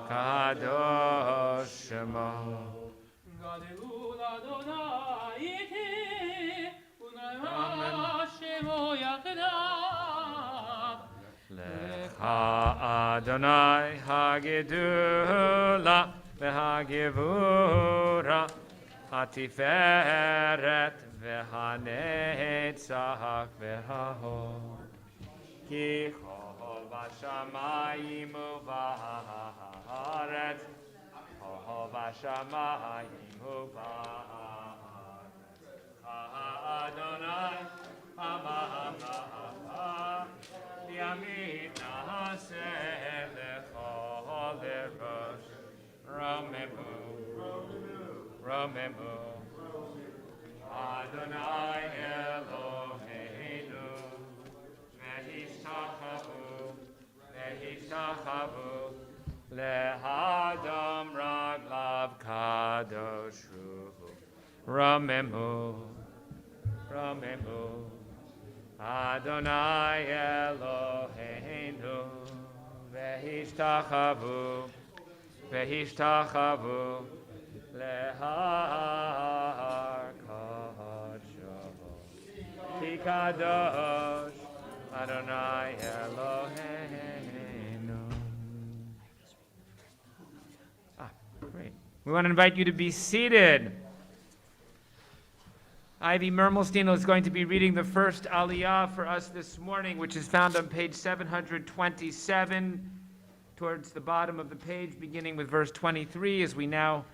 Kadosh Shemo. Gadol Adonai iti, Unai Shemo Yachdav. Lecha Adonai Hagidula V'Hagivura Hatiferet V'Hanetzach V'Hahor Ki Chol V'Shamayim U'V'Haaretz Chol V'Shamayim U'V'Haaretz Adonai Hamah Yamid Nahaseh Lechol Erosh Ramemu Ramemu Adonai Eloheinu Ve'ishtachavu Lehadam Raglav Kadoshu Ramemu Adonai Eloheinu Ve'ishtachavu Lehar Kadosh Ki Kadosh Adonai Eloheinu. Great. We want to invite you to be seated. Ivy Mermelstein is going to be reading the first Aliyah for us this morning, which is found on page 727, towards the bottom of the page, beginning with verse 23, as we now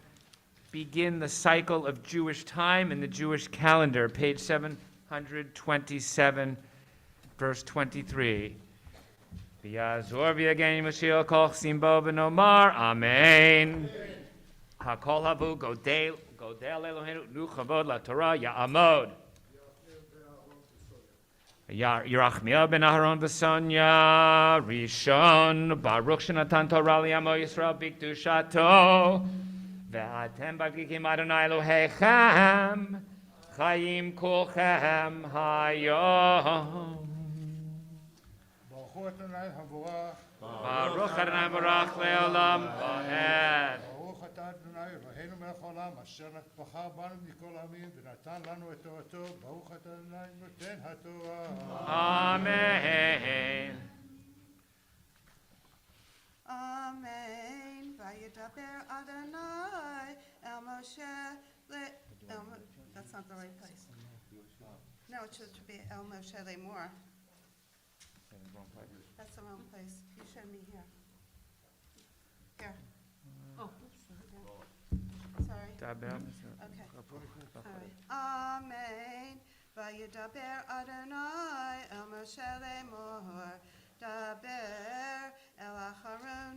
begin the cycle of Jewish time in the Jewish calendar, page 727, verse 23. V'yazor v'yageni Mashiach kol simbo v'nomar, Amen. Hakol havu godel Eloheinu nu chavod la Torah ya'amod. Yerachmiah ben Aharon v'Sonya Rishon Baruch shenatan Torah li'amo Yisrael b'kedushato ve'atem b'gikim Adonai Elohechem chayim kulchem hayom. Baruch Adonai Barach le'olam va'ed. אדוני אלוהינו מלך העולם אשר בחר בנו מכל העמים ונתן לנו את תורתו ברוך אתה אדוני נותן התורה. Amen. Amen. Vayidaber Adonai El Moshe that's not the right place. No, it should be El Moshe Lemor. That's the wrong place. You showed me here. Here. Oh. Sorry. Okay. All right. Amen. Vayidaber Adonai El Moshe Lemor. Daber El Acharon.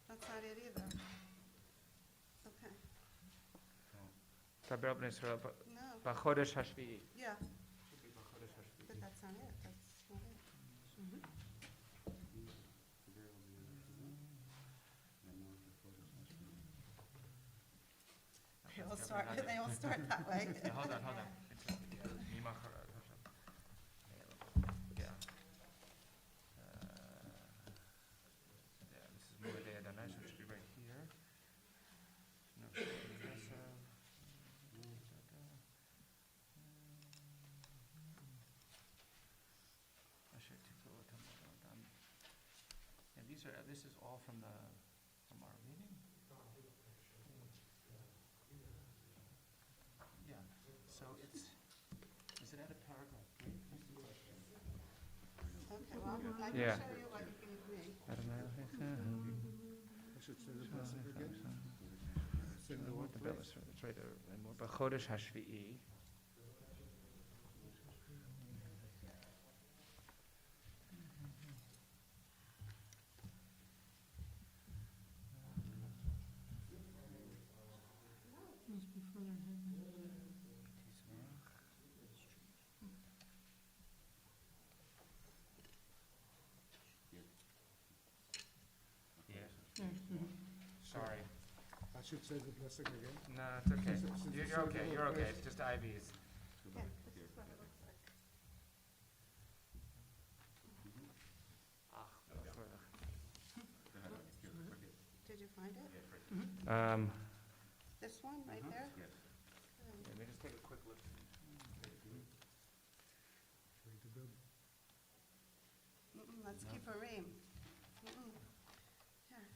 That's not it either. Okay. דבר בני ישראל No. בחודש השביעי. Yeah, Should be בחודש השביעי. but that's not it. That's not it. They all start that way. Yeah, hold on. This is Moedei Adonai, so it should be right here. No, and this is all from our reading? Yeah, so is it at a paragraph 3? That's the question. Okay, well, I can Yeah. show you what you gave me. I should say the blessing again. Say the word, please. It's right there. בחודש השביעי. Must be further ahead. Yeah. Sorry. I should say the blessing again. No, it's okay. You're okay. You're okay. It's just IVs. Yeah, this is what it looks like. Did you find it? This one, right there? Let me just take a quick look. Let's keep a ream. Here,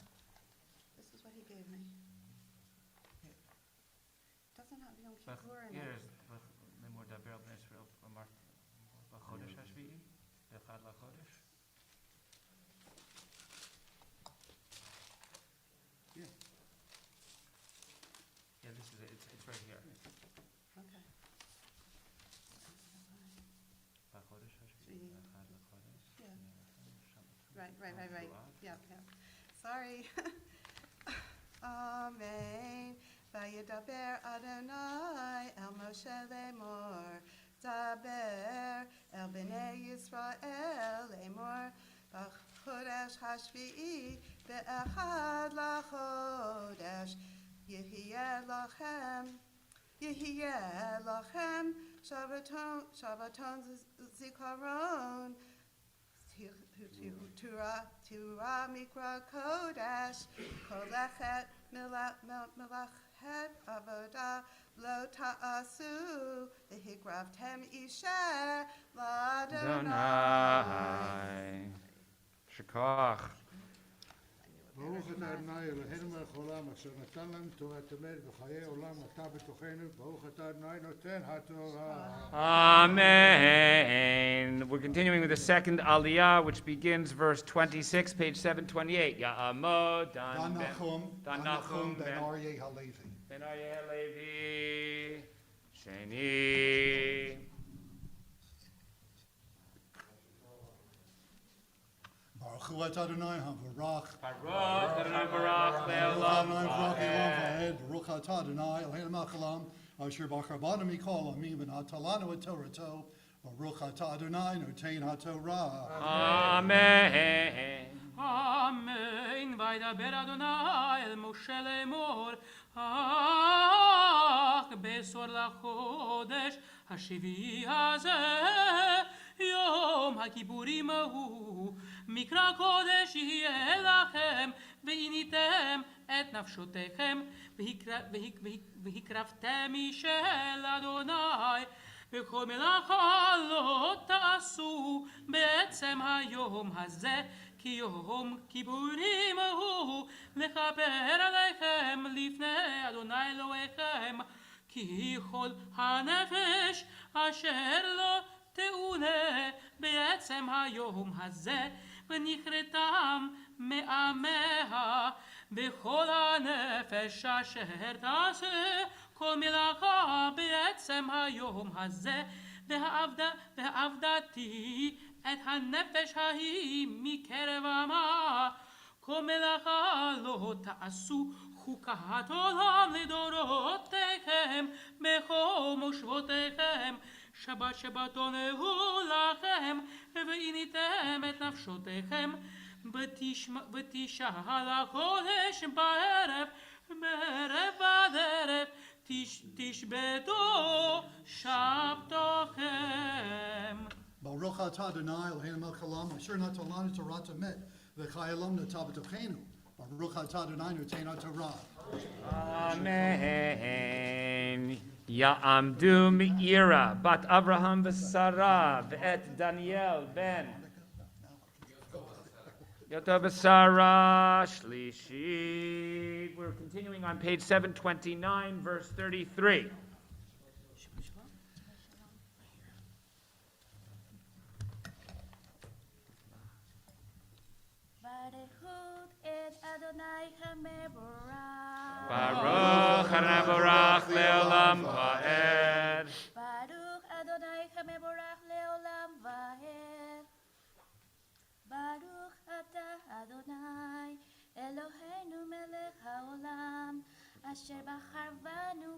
this is what he gave me. Doesn't have Yom Kippur in it. למור דבר בני ישראל בחודש השביעי, באחד לחודש. Yeah, this is it. It's right here. Okay. בחודש השביעי, באחד לחודש. Yeah. Right. Yeah. Sorry. Amen. וידבר אדוני אל משה לאמור, דבר אל בני ישראל לאמור, בחודש השביעי באחד לחודש יהיה לכם שבתון זיכרון, תורה מקרא קודש, כל מלאכת עבודה לא תעשו, והקרבתם אישה לאדוני. שכוח. ברוך אתה אדוני אלוהינו מלך העולם אשר נתן לנו תורת אמת וחיי עולם אתה בתוכנו. ברוך אתה אדוני נותן התורה. Amen. We're continuing with the second Aliyah, which begins verse 26, page 728. Ya'amod Dan Nachum ben Aryeh Halevi. Ben Aryeh Halevi Sheni. Baruch hu et Adonai havarach. Baruch Adonai Barach Adonai Le'olam Baruch Va'ed. Elam Baruch atah Adonai Eloheinu melech haolam asher bacharabanu mikol amim v'natalanu et Torato. Baruch atah Adonai notein haTorah. Amen. Amen. וידבר אדוני אל משה לאמור, בעשור לחודש השביעי הזה, יום הכיפורים ההוא, מקרא קודש יהיה לכם, ועיניתם את נפשותיכם, והקרבתם משל אדוני, וכל מלאכה לא תעשו בעצם היום הזה, כי יום כיפורים הוא לכפר עליכם לפני אדוני אלוהיכם, כי כל הנפש אשר לא תאונה בעצם היום הזה, ונכרתם מעמיה, וכל הנפש אשר תעשה כל מלאכה בעצם היום הזה, והעבדתי את הנפש ההיא מקרב עמה, כל מלאכה לא תעשו חוקת עולם לדורותיכם בכל מושבותיכם. שבת שבתון הוא לכם, ועיניתם את נפשותיכם. ותשעה לחודש בערב עד ערב תשבתו שבתוכם. Baruch atah Adonai Eloheinu melech haolam asher natan lanu Torah emet v'chayalam nata b'tochenu. Baruch atah Adonai noten haTorah. Amen. Ya'amdu Me'ira, Bat Avraham v'Sarah, v'et Daniel ben Yota v'Sarah Shlishi. We're continuing on page 729, verse 33. Baruch HaMevorach Leolam Va'ed. Baruch Adonai HaMevorach Leolam Va'ed. Baruch Atah Adonai Eloheinu Melech HaOlam Asher Bacharvanu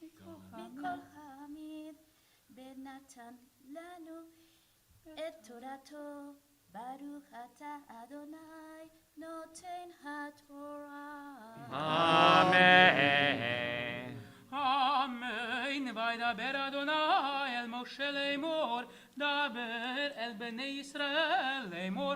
Mikol Hamid Benatan Lanu Et Torato. Baruch Atah Adonai Noten HaTorah. Amen. Amen. וידבר אדוני אל משה לאמור, דבר אל בני ישראל לאמור,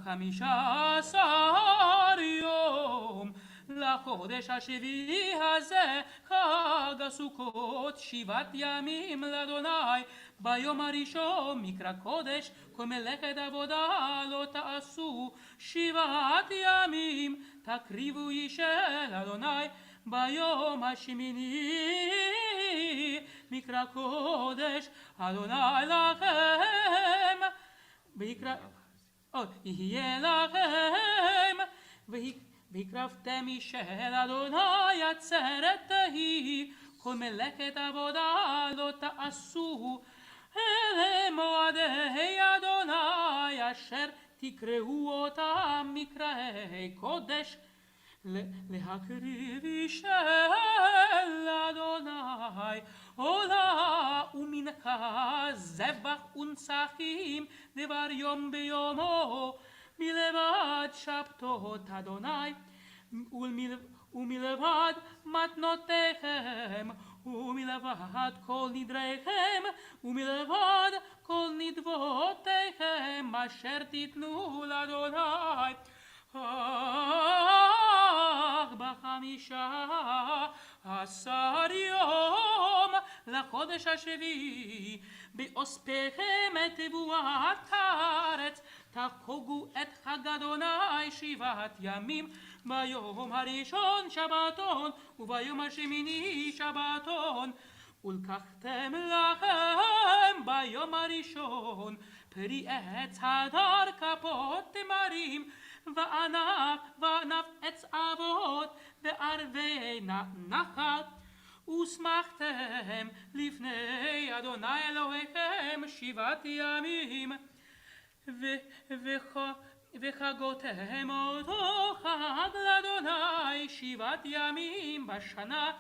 15 יום לחודש השביעי הזה, חג הסוכות, 7 ימים לאדוני. ביום הראשון מקרא קודש, כל מלאכת עבודה לא תעשו. 7 ימים תקריבו איש אל אדוני. ביום השמיני מקרא קודש, אדוני לכם. יהיה לכם. והקרבתם איש אל אדוני עצרת ההיא. כל מלאכת עבודה לא תעשו. אלה מועדי אדוני אשר תקראו אותם מקראי קודש, להקריב איש אל אדוני עולה ומנחה, זבח ונצחים, דבר יום ביומו, מלבד שבתות אדוני ומלבד מתנותיכם, ומלבד כל נדריכם, ומלבד כל נדבותיכם, אשר תיתנו לאדוני. אך ב15 יום לחודש השביעי, באוספכם את תבואת הארץ, תחוגו את חג אדוני 7 ימים. ביום הראשון שבתון, וביום השמיני שבתון. ולקחתם לכם ביום הראשון פרי עץ הדר, כפות תמרים, וענף עץ אבות, וערבי נחת. ושמחתם לפני אדוני אלוהיכם 7 ימים. וחגותם אותו חג לאדוני 7 ימים בשנה.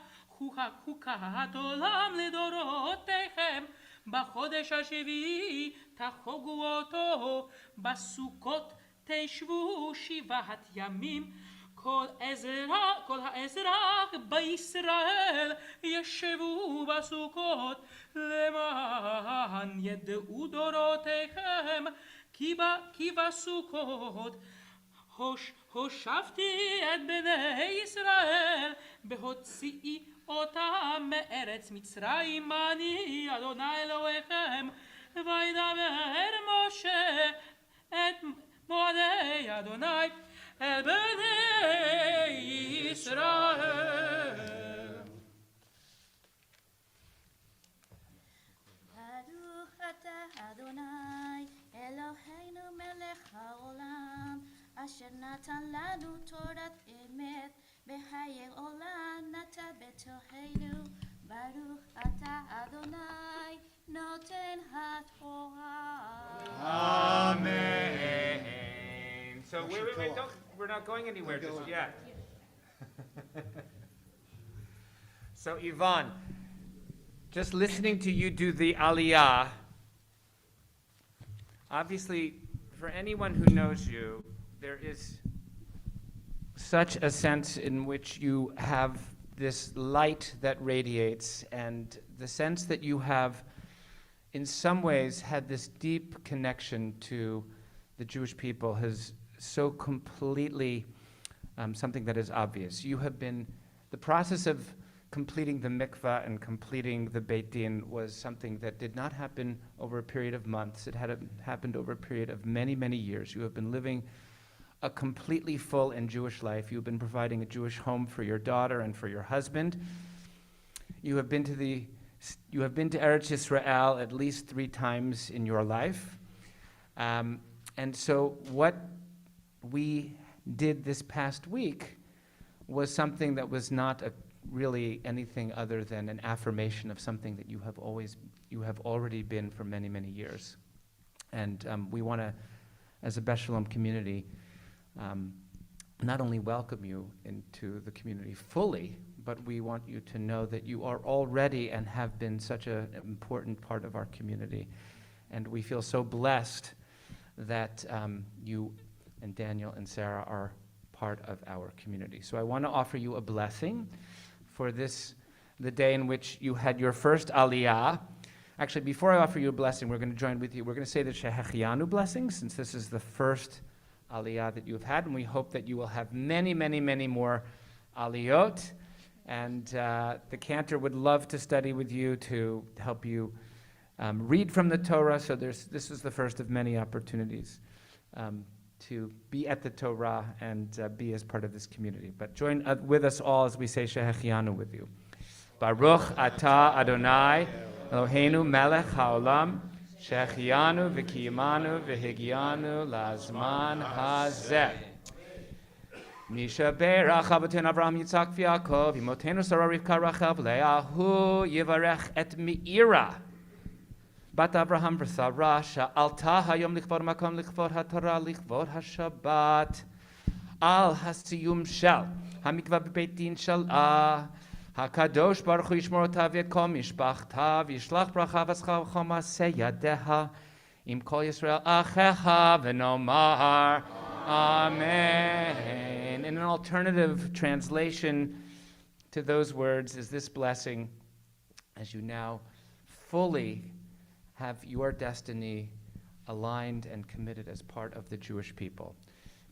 חוקת עולם לדורותיכם. בחודש השביעי תחוגו אותו. בסוכות תשבו 7 ימים. כל האזרח בישראל ישבו בסוכות, למען ידעו דורותיכם, כי בסוכות הושבתי את בני ישראל, בהוציאי אותם מארץ מצרים. אני אדוני אלוהיכם. וידבר משה את מועדי אדוני אל בני ישראל. ברוך אתה אדוני אלוהינו מלך העולם, אשר נתן לנו תורת אמת, בחיי עולם נטע בתוכנו. ברוך אתה אדוני נותן התורה. Amen. So wait, we're not going anywhere just yet. So Yvonne, just listening to you do the Aliyah, obviously, for anyone who knows you, there is such a sense in which you have this light that radiates, and the sense that you have, in some ways, had this deep connection to the Jewish people has so completely something that is obvious. You have been, the process of completing the mikvah and completing the Beit Din was something that did not happen over a period of months. It had happened over a period of many, many years. You have been living a completely full and Jewish life. You have been providing a Jewish home for your daughter and for your husband. You have been to Eretz Yisrael at least 3 times in your life. And so what we did this past week was something that was not really anything other than an affirmation of something that you have already been for many, many years. And we want to, as a Beth Sholom community, not only welcome you into the community fully, but we want you to know that you are already and have been such an important part of our community. And we feel so blessed that you and Daniel and Sarah are part of our community. So I want to offer you a blessing for the day in which you had your first Aliyah. Actually, before I offer you a blessing, we're going to join with you. We're going to say the Shahianu Blessing, since this is the first Aliyah that you have had, and we hope that you will have many, many, many more Aliyot. And the Cantor would love to study with you to help you read from the Torah. So this is the first of many opportunities to be at the Torah and be as part of this community. But join with us all as we say Shahianu with you. Baruch atah Adonai Eloheinu melech haolam Shahianu v'kiyamanu v'higianu lazman hazeh. Misha berach Avotenu Avraham Yitzhak v'Yaakov Imotenu Sarah Rivka Rachel v'Leah yivarech et Meira Bat Avraham v'Sarah sha'alta hayom lichvod makom lichvod haTorah lichvod haShabbat al hasiyum shel hamikvah b'Beit Din shel HaKadosh Baruch Hu yishmor otav v'kol mishpachtav yishlach bracha v'schar v'chol ma'aseh yadeha im kol Yisrael achecha v'nomar Amen. And an alternative translation to those words is this blessing as you now fully have your destiny aligned and committed as part of the Jewish people.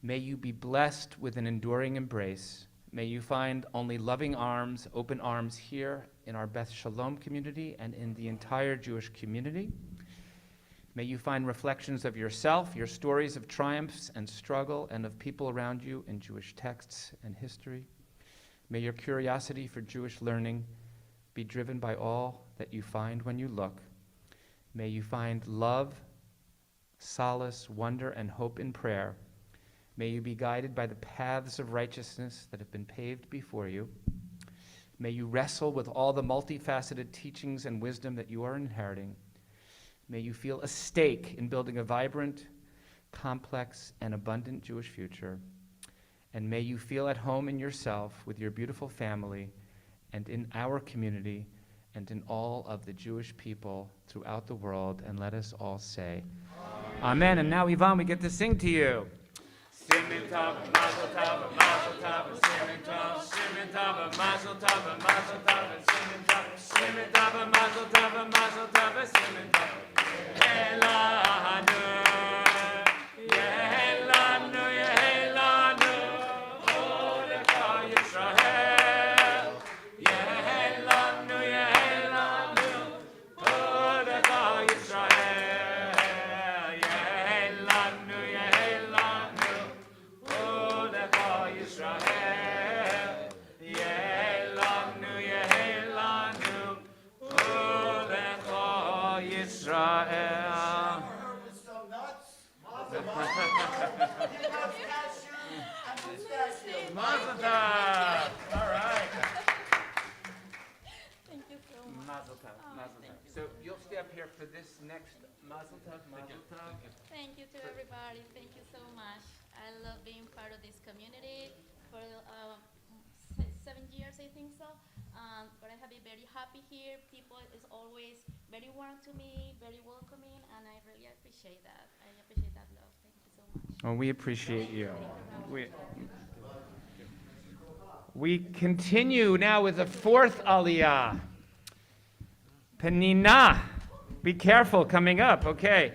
May you be blessed with an enduring embrace. May you find only loving arms, open arms here in our Beth Sholom community and in the entire Jewish community. May you find reflections of yourself, your stories of triumphs and struggle, and of people around you in Jewish texts and history. May your curiosity for Jewish learning be driven by all that you find when you look. May you find love, solace, wonder, and hope in prayer. May you be guided by the paths of righteousness that have been paved before you. May you wrestle with all the multifaceted teachings and wisdom that you are inheriting. May you feel a stake in building a vibrant, complex, and abundant Jewish future. And may you feel at home in yourself with your beautiful family and in our community and in all of the Jewish people throughout the world. And let us all say, Amen. And now, Yvonne, we get to sing to you. Simin tov, mazel tov, simin tov, simin tov, mazel tov, simin tov, simin tov, mazel tov, simin tov. Elanu, Yehelanu, Yehelanu, Oleka Yisrael. Yehelanu, Yehelanu, Oleka Yisrael. Yehelanu, Yehelanu, Oleka Yisrael. Yehelanu, Yehelanu, Oleka Yisrael. Mazel tov. All right. Thank you so much. Mazel tov. Mazel tov. So you'll stay up here for this next mazel tov. Mazel tov. Thank you to everybody. Thank you so much. I love being part of this community for 7 years, I think so. But I have been very happy here. People is always very warm to me, very welcoming, and I really appreciate that. I appreciate that love. Thank you so much. Well, we appreciate you. We continue now with the fourth aliyah. Penina. Be careful coming up. Okay.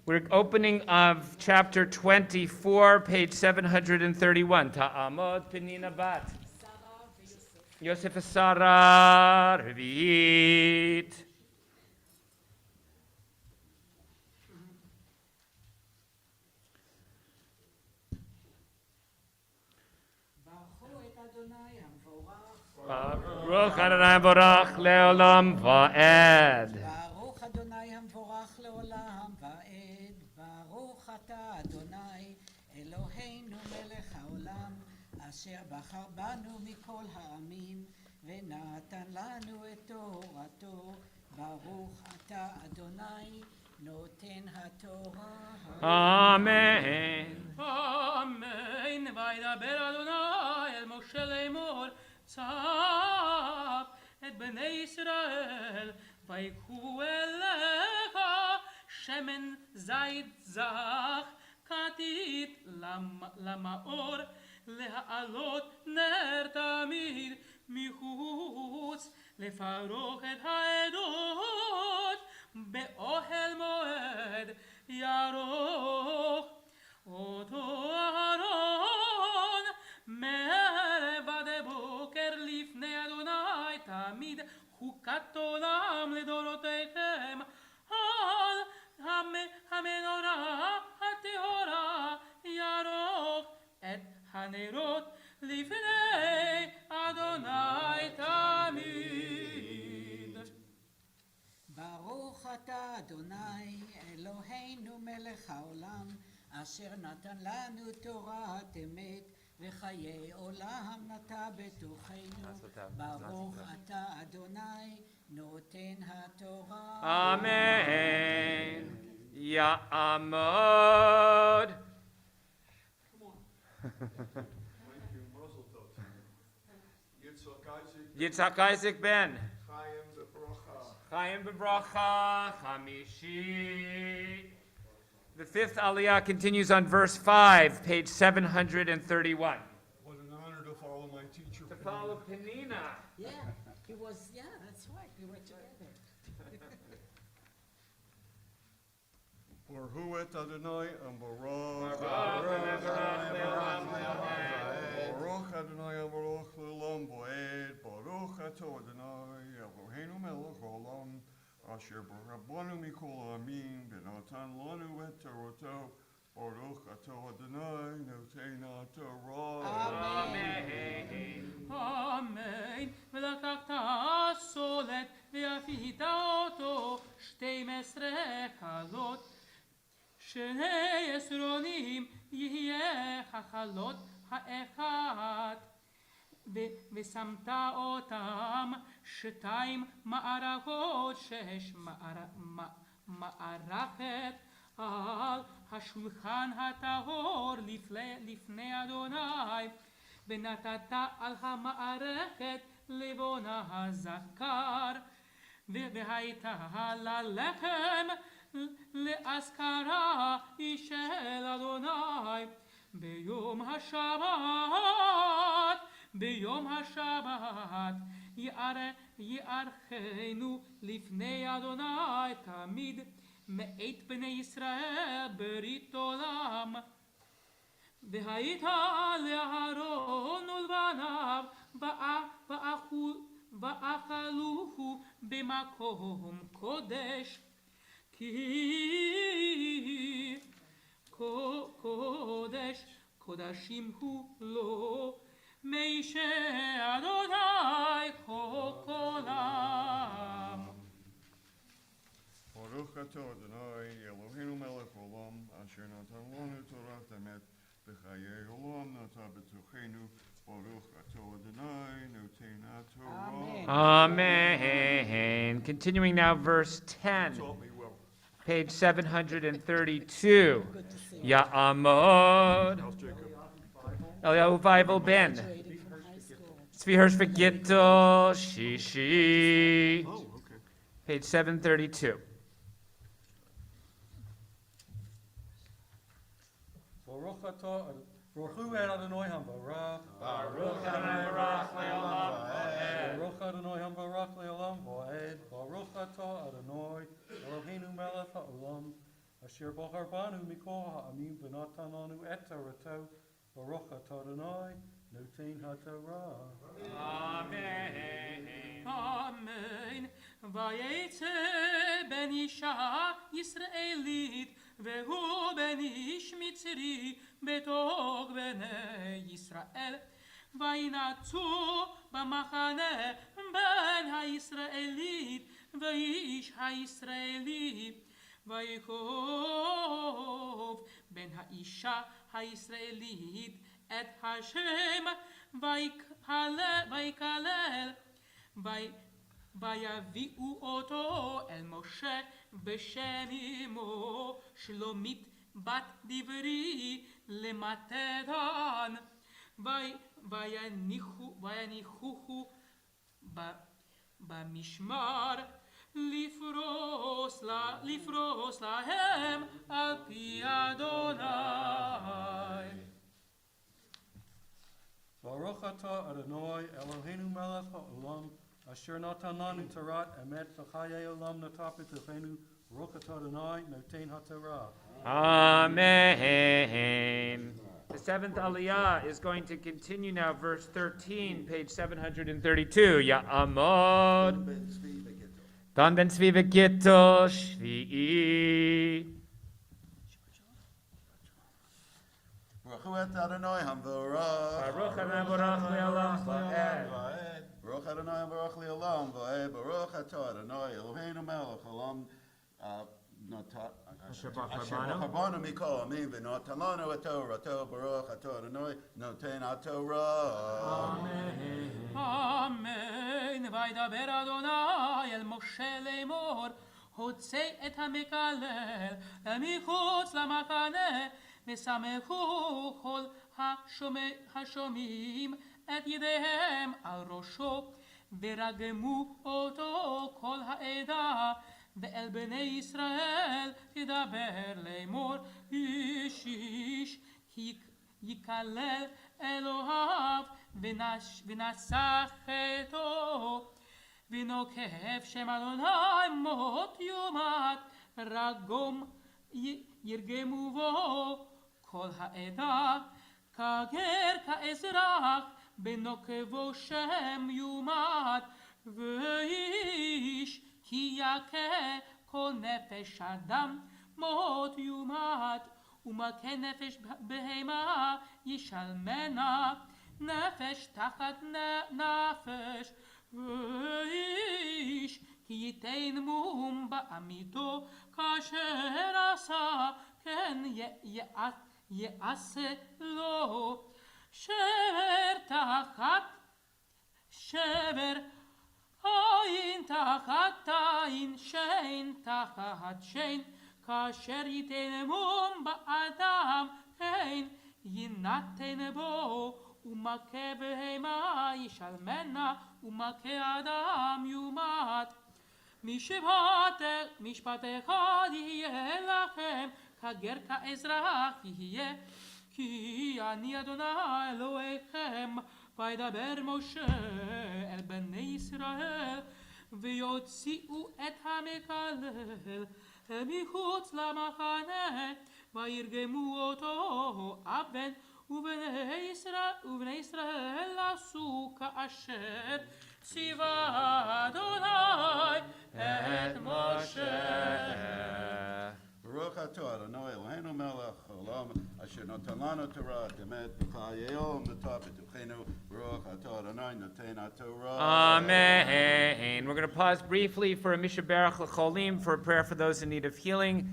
We're opening of chapter 24, page 731. Ta'amod Penina bat. Yosef Sarah Revit. Baruch Adonai Borach Leolam Va'ed. ברוך אדוני המבורך לעולם ועד, ברוך אתה אדוני אלוהינו מלך העולם, אשר בחר בנו מכל העמים ונתן לנו את תורתו, ברוך אתה אדוני נותן התורה. Amen. אמן. וידבר אדוני אל משה לאמור, צף את בני ישראל, ויקחו אליך שמן זית זך, כתית למאור, להעלות נר תמיד מחוץ, לפרוק את העדות באוהל מועד ירוק. אותו אהרון מערב עד בוקר לפני אדוני תמיד חוקת עולם לדורותיכם על המנורה הטהורה ירוק את הנרות לפני אדוני תמיד. ברוך אתה אדוני אלוהינו מלך העולם, אשר נתן לנו תורת אמת וחיי עולם נטע בתוכנו. ברוך אתה אדוני נותן התורה. Amen. Ya'amod. Yitzhak Isaac Ben. Chaim b'bracha. Chamishi. The fifth aliyah continues on verse 5, page 731. What an honor to follow my teacher. To follow Penina. Yeah, he was, yeah, that's right, we were together. Baruch et Adonai Baruch. Baruch Adonai Baruch Leolam Va'ed. Baruch ato Adonai Eloheinu melech haolam, asher b'rabanu mikol ha'amim v'natan lanu et toroto. Baruch ato Adonai noten ha'torah. Amen. אמן. ולקחת הסולת ויפית אותו 12 כלות, 2 עשרונים יהיה החלות האחד, ושמת אותם 2 מערכות, 6 מערכת על השולחן הטהור לפני אדוני, ונתת על המערכת לבונה הזכר, והייתה ללחם לאזכרה של אדוני ביום השבת יערכנו לפני אדוני תמיד מאת בני ישראל ברית עולם. והיית לאהרון ולבניו ואכלוהו במקום קודש, כי קודש קודשים הוא לו מישה אדוני כולם. Baruch ato Adonai Eloheinu melech haolam, asher natan lanu torat emet v'chayei olam nata b'tochenu. Baruch ato Adonai noten ha'torah. Amen. Continuing now, verse 10, page 732. Ya'amod. Eliyahu Bible Ben. Graduated from high school. Tzvi Hirsch Gittel Shishi. Oh, okay. Page 732. Baruch atah, Baruch hu Adonai hambarach. Baruch Adonai Barach Le'olam Va'ed. Baruch Adonai hambarach le'olam va'ed. Baruch atah Adonai Eloheinu melech ha'olam. Asher bachar banu mikol ha'amim v'natan lanu et torato. Baruch atah Adonai notein ha'torah. Amen. Amen. Vayetze ben isha Yisraelit vehu ben ish mitzri betog bnei Yisrael. Vayinatzu b'machane ben ha-Yisraelit v'ish ha-Yisraeli. Vayichov ben ha-isha ha-Yisraelit et Hashem vayikalel ויביאו אותו אל משה בשם אמו שלומית בת דברי למתתן ויניחוהו במשמר לפרוס להם על פי אדוני. Baruch atah Adonai Eloheinu melech ha'olam. Asher natan lanu torat emet v'chayei olam natah b'tochenu. Baruch atah Adonai notein ha'torah. Amen. The seventh aliyah is going to continue now, verse 13, page 732. Ya'amod. Dan ben Tzvi v'gittel Shvi'i. Baruch Adonai hambarach. Baruch Adonai Barach Le'olam Va'ed. Baruch Adonai Barach Le'olam Va'ed. Baruch atah Adonai Eloheinu melech haolam. Asher bachar banu mikol ha'amim v'natan lanu et torato. Baruch atah Adonai notein ha'torah. Amen. וידבר אדוני אל משה לאמור, הוצא את המקלל מחוץ למחנה, ושמחו כל השומעים את ידיהם על ראשו, ורגמו אותו כל העדה, ואל בני ישראל תדבר לאמור, איש איש יקלל אלוהיו ונשא חטאו, ונוקף שם אדוני מות יומת, רגום ירגמו בו כל העדה, כגר כאזרח בנוקבו שם יומת, ואיש כי יכה כל נפש אדם מות יומת, ומכה נפש בהמה ישלמנה, נפש תחת נפש, ואיש כי ייתן מום בעמיתו, כאשר עשה כן יעשה לו. שבר עין תחת עין, שן תחת שן, כאשר ייתן מום באדם, כן יינתן בו, ומכה בהמה ישלמנה, ומכה אדם יומת. משפט אחד יהיה לכם, כגר כאזרח יהיה, כי אני אדוני אלוהיכם. וידבר משה אל בני ישראל, ויוציאו את המקלל מחוץ למחנה, וירגמו אותו אבן, ובני ישראל עשו כאשר ציווה אדוני את משה. Baruch atah Adonai Eloheinu melech haolam, asher natan lanu Torah emet v'chayei olam natah b'tochenu. Baruch atah Adonai notein ha'torah. Amen. We're going to pause briefly for a Mishaberach L'cholim, for a prayer for those in need of healing.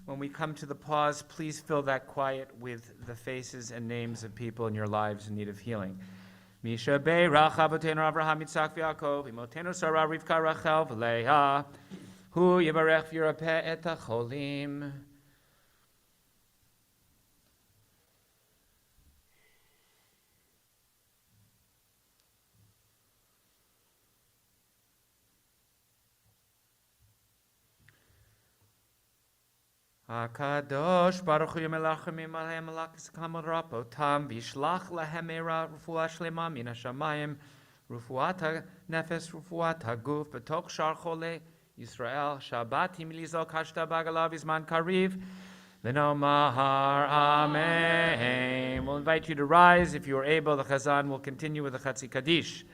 When we come to the pause, please fill that quiet with the faces and names of people in your lives in need of healing. Mishaberach Avotenu Avraham Yitzchak v'Yaakov, Imotenu Sarah Rivka Rachel v'Leah. Hu yivarech v'yirapeh et hacholim. Akadosh Baruch Hu Yamelachem Yimalhem Malachis Kamal Rapotam Vishlach Lahem Eira Rufuah Shlema Min HaShamayim Rufuata Nefes Rufuata Guf B'toch Shar Chole Yisrael Shabbat Himilizok Hashta Bagalav Izman Kariv L'nomar Amen. We'll invite you to rise. If you are able, the Chazan will continue with the Chatzi Kaddish.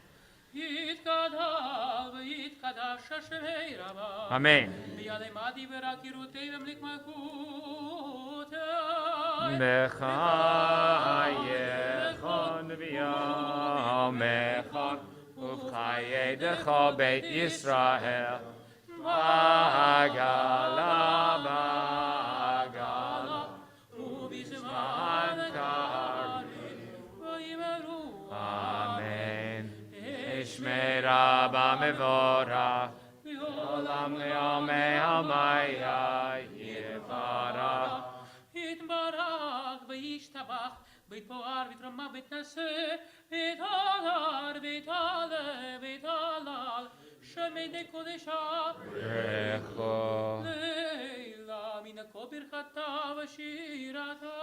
Amen. Mechayechon v'yomechon uvchayedecho Beit Yisrael Agala Bagala Ubizman Karim Amen. Ishmei Rabba Mevora Olam Le'omei Amaya Yevarach Yitbarach v'yishtabach v'yitpoar v'yitrama v'yitnaseh v'yithalar v'yithalal Shemei dekodesha Recho Leila min hakol birchata v'shirata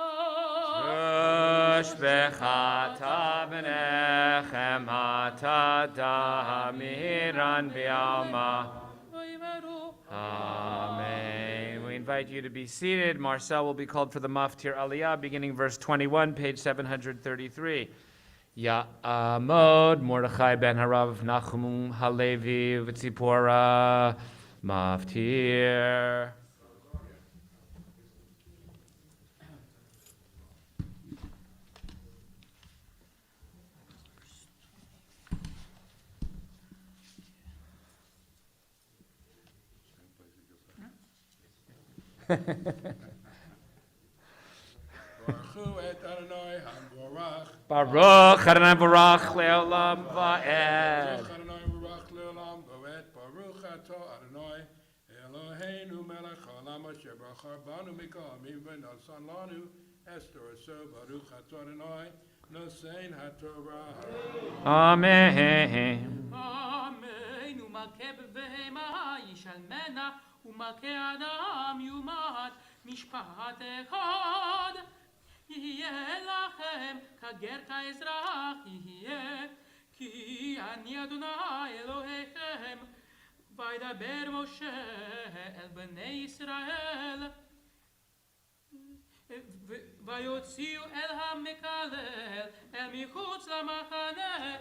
Shush bechata b'nechem hata damiran b'yalma Amen. We invite you to be seated. Marcel will be called for the Maftir Aliyah, beginning verse 21, page 733. Ya'amod Mordechai ben Harav Nachum Halevi V'tzipora Maftir. Baruch Adonai Barach Leolam Va'ed. Baruch Ato Adonai Eloheinu melech haolam asher bachar banu mikol amim v'nosan lanu Esther so Baruch Ato Adonai nosein haTorah. Amen. Amen. Umalke b'behema yishalmena umalke adam yumat mishpat echad. יהיה לכם כגר כאזרח יהיה כי אני אדוני אלוהיכם וידבר משה אל בני ישראל ויוציאו אל המקלל אל מחוץ למחנה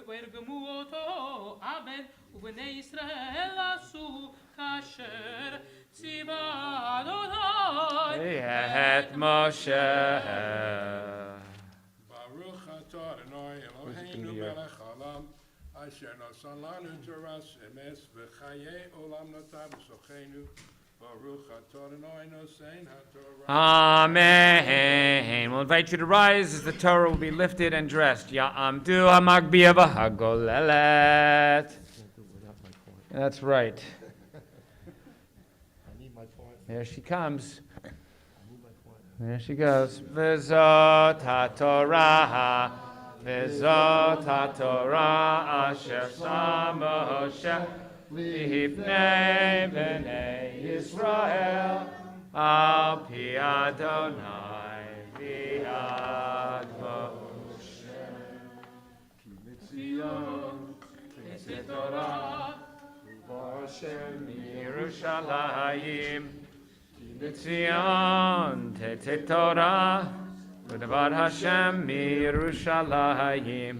וירגמו אותו עבד ובני ישראל עשו כאשר ציווה אדוני את משה. Baruch atah Adonai Eloheinu melech haolam asher nasan lanu toras emes v'chayei olam natan v'sochenu Baruch atah Adonai nosein haTorah. Amen. We'll invite you to rise as the Torah will be lifted and dressed. Ya'amdu ha'magbiyah v'hagolelet. That's right. There she comes. There she goes. V'zot ha'torah, v'zot ha'torah asher shama Moshe lifnei b'nei Yisrael al pi Adonai v'yad Moshe. Ki mitzion tetzeh Torah v'Hashem Yerushalayim. Mitzion tetzeh Torah v'davar Hashem Yerushalayim.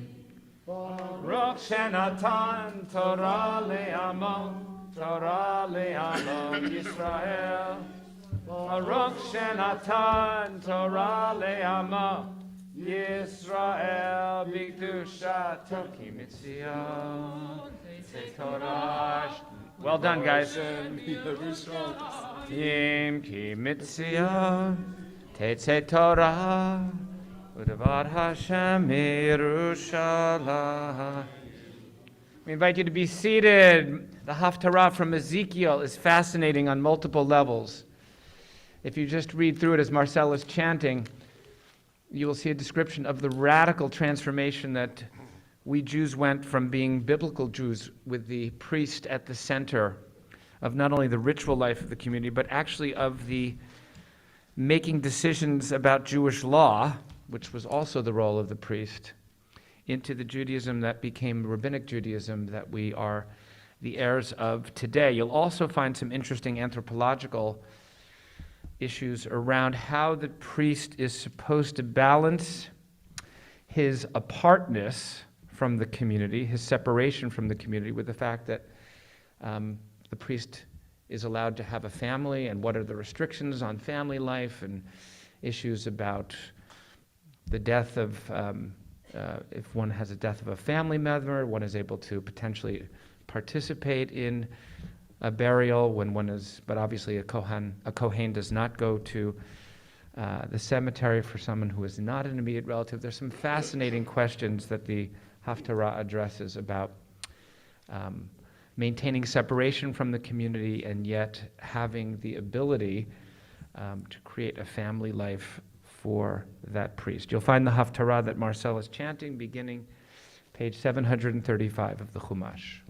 Baruch shenatan Torah le'amo Yisrael. Baruch shenatan Torah le'amo Yisrael b'kedushato ki mitzion tetzeh Torah. Well done, guys. Im ki mitzion tetzeh Torah u'davar Hashem Yerushalayim. We invite you to be seated. The Haftarah from Ezekiel is fascinating on multiple levels. If you just read through it as Marcel is chanting, you will see a description of the radical transformation that we Jews went from being biblical Jews with the priest at the center of not only the ritual life of the community, but actually of the making decisions about Jewish law, which was also the role of the priest, into the Judaism that became Rabbinic Judaism that we are the heirs of today. You'll also find some interesting anthropological issues around how the priest is supposed to balance his apartness from the community, his separation from the community, with the fact that the priest is allowed to have a family, and what are the restrictions on family life, and issues about the death of, if one has a death of a family member, one is able to potentially participate in a burial when one is, but obviously a Kohen does not go to the cemetery for someone who is not an immediate relative. There's some fascinating questions that the Haftarah addresses about maintaining separation from the community and yet having the ability to create a family life for that priest. You'll find the Haftarah that Marcel is chanting beginning page 735 of the Chumash.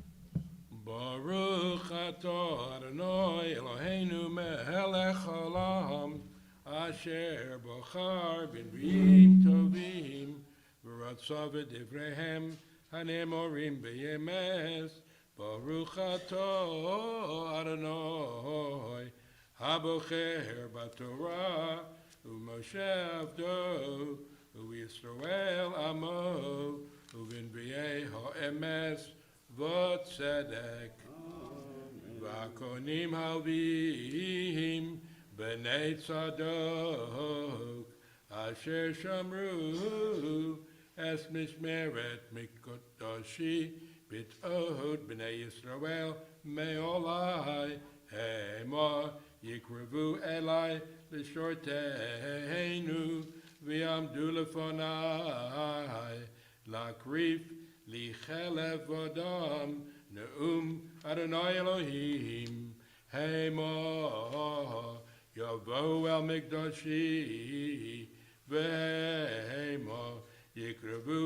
Baruch atah Adonai Eloheinu melech haolam asher bochar b'nbiim tovim v'ratzav v'divrehem hanemorim b'yemes Baruch atah Adonai habocher b'torah u'Moshe avdo u'Yisrael amo u'v'nbiei ha'emes v'tzedek v'akonim halvim b'nei tzadok asher shamru es mishmeret mikodoshi b't'od b'nei Yisrael me'olai hema yikrevu elai l'shorteinu v'yamdu lefonai lakrif li chelev adam ne'um Adonai Elohim hema yavo el mikdashi v'hema yikrevu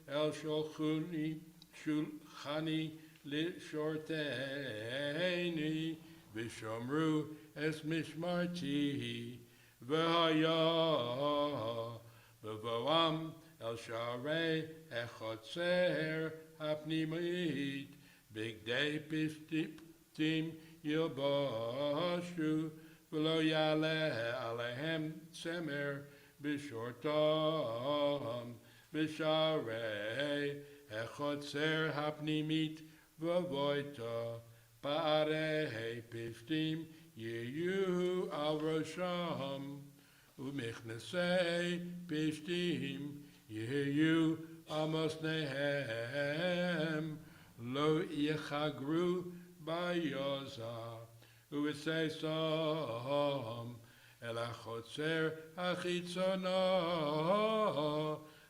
el shulchani l'shorteini v'shomru es mishmarti v'haya v'voam El Sharei Echotzer Hapnimit Bigdei Pishtim Yilbashu V'lo Yaleh Alehem Tzemer B'shortam B'sharei Echotzer Hapnimit V'voita Pa'arei Pishtim Yehu Al Rosham U'michnasei Pishtim Yehu Amosnehem Lo Yechagru Bayoza U'esesam El Achotzer Achitzona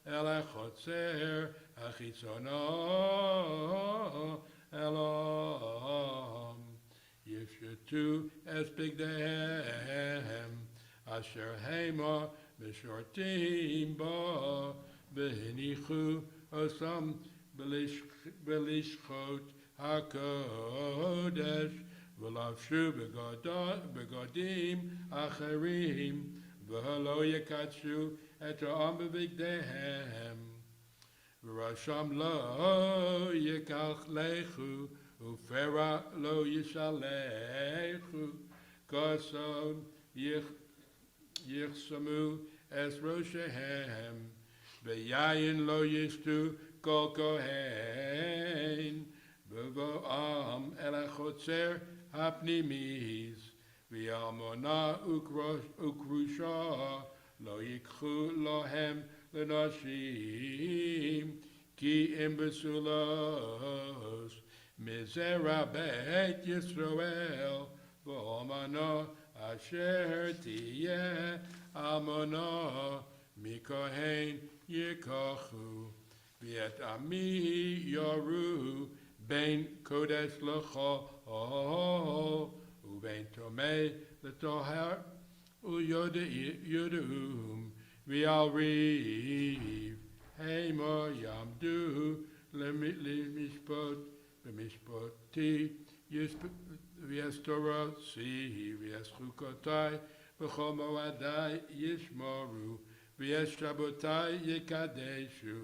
El Achotzer Achitzona Elam Yifshetu Es Bigdehem Asher Hema B'shortim Ba B'hinichu Osam B'lishchot HaKodesh V'lavshu B'godim Acherim V'halo Yekatshu Et Ha'am B'vigdehem V'rasham Lo Yekach Lechu U'fera Lo Yishalechu Koson Yichsamu Es Roshehem V'yayin Lo Yishtu Kol Kohen B'vo'am El HaChotzer HaPnimis V'yalmona Ukrusha Lo Yikchu Lohem L'nashim Ki Im Besulos Mizera Bet Yisrael V'omano Asher Tiyeh Amona Mikohen Yikachu V'et Ami Yoru Ben Kodesh L'cho U'ben Tomei L'toher U'yodum V'al Riv Hema Yamdu L'mishpot B'mishpoti v'yes Torah si, v'yes chukotai, v'chol moadai yishmoru, v'yes Shabbatai yikadeshu,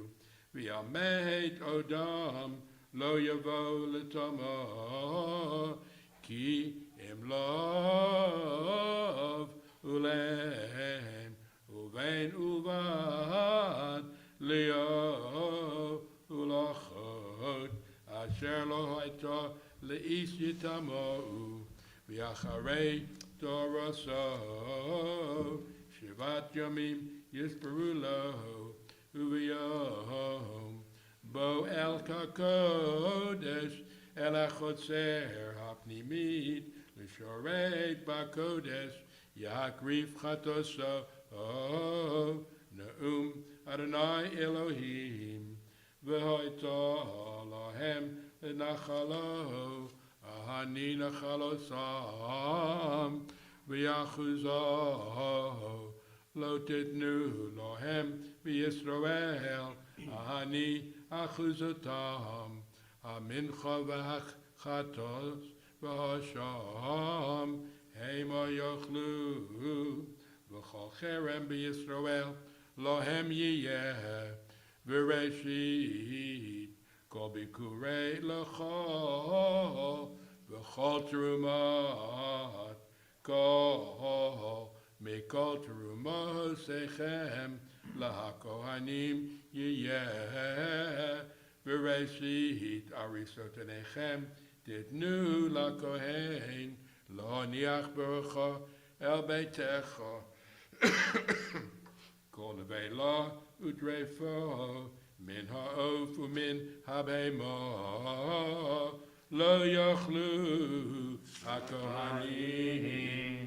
v'yamehet odam lo yavo l'tamo, ki im lov ulehem, uvein uvad leo ulachot, asher lo hayta le'is yitamo'u, v'yacharei Toraso, Shivat Yomim Yisperu lo, Uv'yom Bo El Kakodesh El HaChotzer HaPnimit L'Shorei BaKodesh Yakrif Chatoso Ne'um Adonai Elohim V'hoito Lahem L'Nachalo Ahani Nachalosam V'yachuzo Lo Titnu Lohem V'Yisrael Ahani Achuzotam Amincha V'Chatos V'Hasham Hema Yochlu V'Chol Cherem V'Yisrael Lohem Yiyeh V'Reshit Kol Bikurei L'Chol V'Chol Terumat Kol Mikol Terumah Sechem LaHakohanim Yiyeh V'Reshit Arisot Enechem Titnu LaKohen Lo Niach Berecha El Beitecha Kol Nevela Utreifo Min Ha'of Umin Habema Lo Yochlu HaKohanim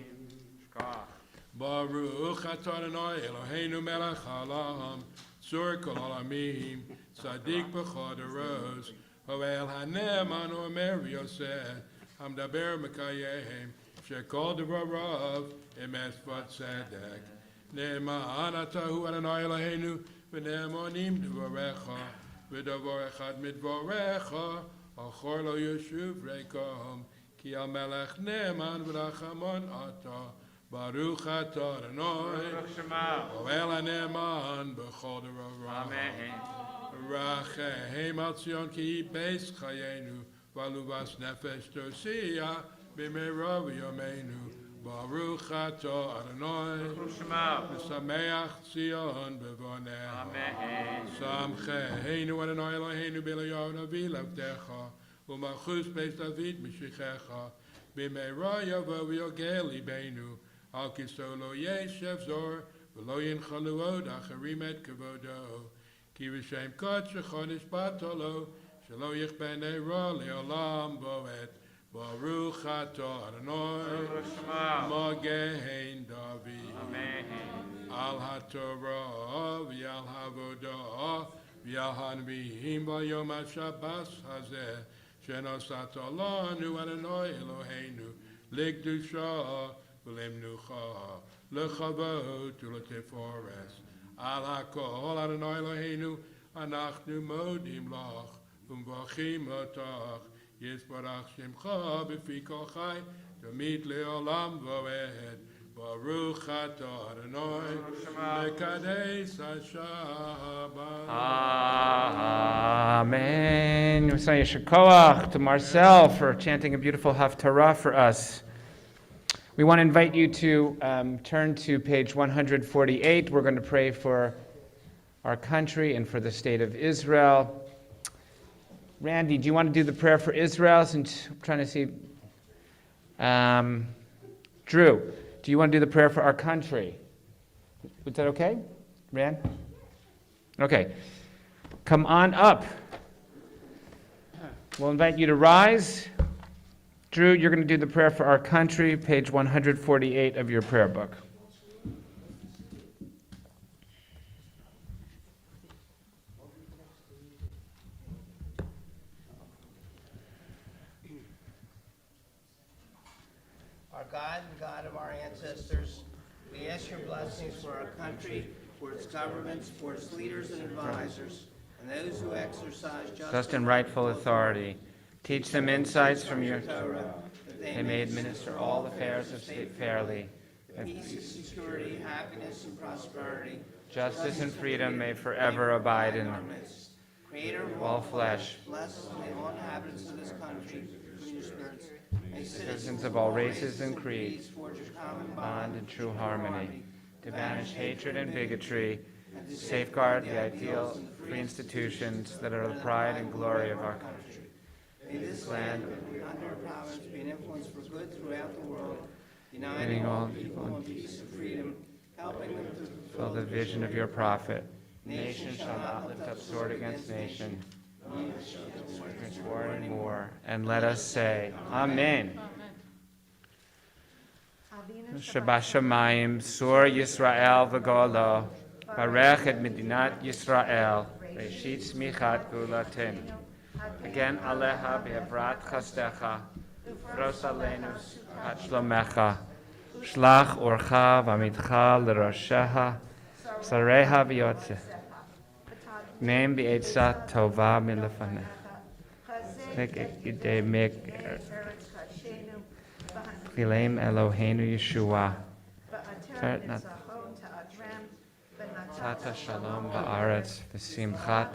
Baruch atah Adonai Eloheinu melech haolam tzur kol haolamim tzadik b'chod haros hoel hane'eman omer yoseh hamdaber mekayem shekol devarav emes v'tzedek ne'eman atah hu Adonai Eloheinu v'ne'emonim devarecha v'davar echad midvarecha achor lo yeshuv rekom ki hamelech ne'eman v'rachamon atah Baruch atah Adonai, Oel hane'eman b'chol derav. Amen. Racheim al Tzion ki beis chayenu, v'aluvas nefesh tosia b'meira v'yomeinu. Baruch atah Adonai, v'sameach Tzion b'vonecha. Samcheinu Adonai Eloheinu b'Eliyahu navi lavdecha, u'malchus beis David mishichecha. B'meira yavo v'yogel libeinu. Al kisolo yeshev zor, v'lo yinchalu od acharim et kavodo. Ki v'shem kot shechodesh batolo, shelo yichbenei ra le'olam bo'et. Baruch atah Adonai, Magen David. Al haTorah v'al havodah v'al hanvi'im v'yom ha'Shabbos hazeh, shenosata lanu Adonai Eloheinu, l'kdusha V'lemnucha, l'chavot u'letefores. Al hakol Adonai Eloheinu, anachnu modim lach, u'mvachim otach, yisbarach shemcha b'fi kol chai, tamid le'olam v'oed. Baruch atah Adonai, mekadesh ha'Shabbat. Amen. We say Yesher Koach to Marcel for chanting a beautiful Haftarah for us. We want to invite you to turn to page 148. We're going to pray for our country and for the state of Israel. Randy, do you want to do the prayer for Israel? Since I'm trying to see. Drew, do you want to do the prayer for our country? Is that okay? Rand? Okay. Come on up. We'll invite you to rise. Drew, you're going to do the prayer for our country, page 148 of your prayer book. Our God and God of our ancestors, we ask your blessings for our country, for its governments, for its leaders and advisors, and those who exercise Just and rightful authority. Teach them insights from your Torah, that They may administer all affairs of state fairly. Peace and security, happiness and prosperity. Justice and freedom may forever abide in our them. midst. Creator of All flesh, bless may all inhabitants of this country in your spirits. May citizens of all races and creeds, forge a common bond in true harmony, to banish hatred and bigotry, to safeguard the ideal free institutions that are the pride and glory of our country. May this land under our province be an influence for good throughout the world, Uniting all people in peace and freedom, helping them to fulfill the vision of your prophet. Nation shall not lift up sword against nation, against war and war. And let us say, Amen. Shabbat Shamayim, Sur Yisrael v'Golo, Barech et Medinat Yisrael, Reshit Smichat Gulatin. Again, Aleha be'evrat chastecha, Fros aleinu sukat shlomecha, Shlach orcha v'amitcha l'rosheha, Sareha v'yotze. Name be'etzat tova milefaneh. Tek ekidei meger. Chilem Eloheinu Yeshua. Tata Shalom ba'aretz v'simchat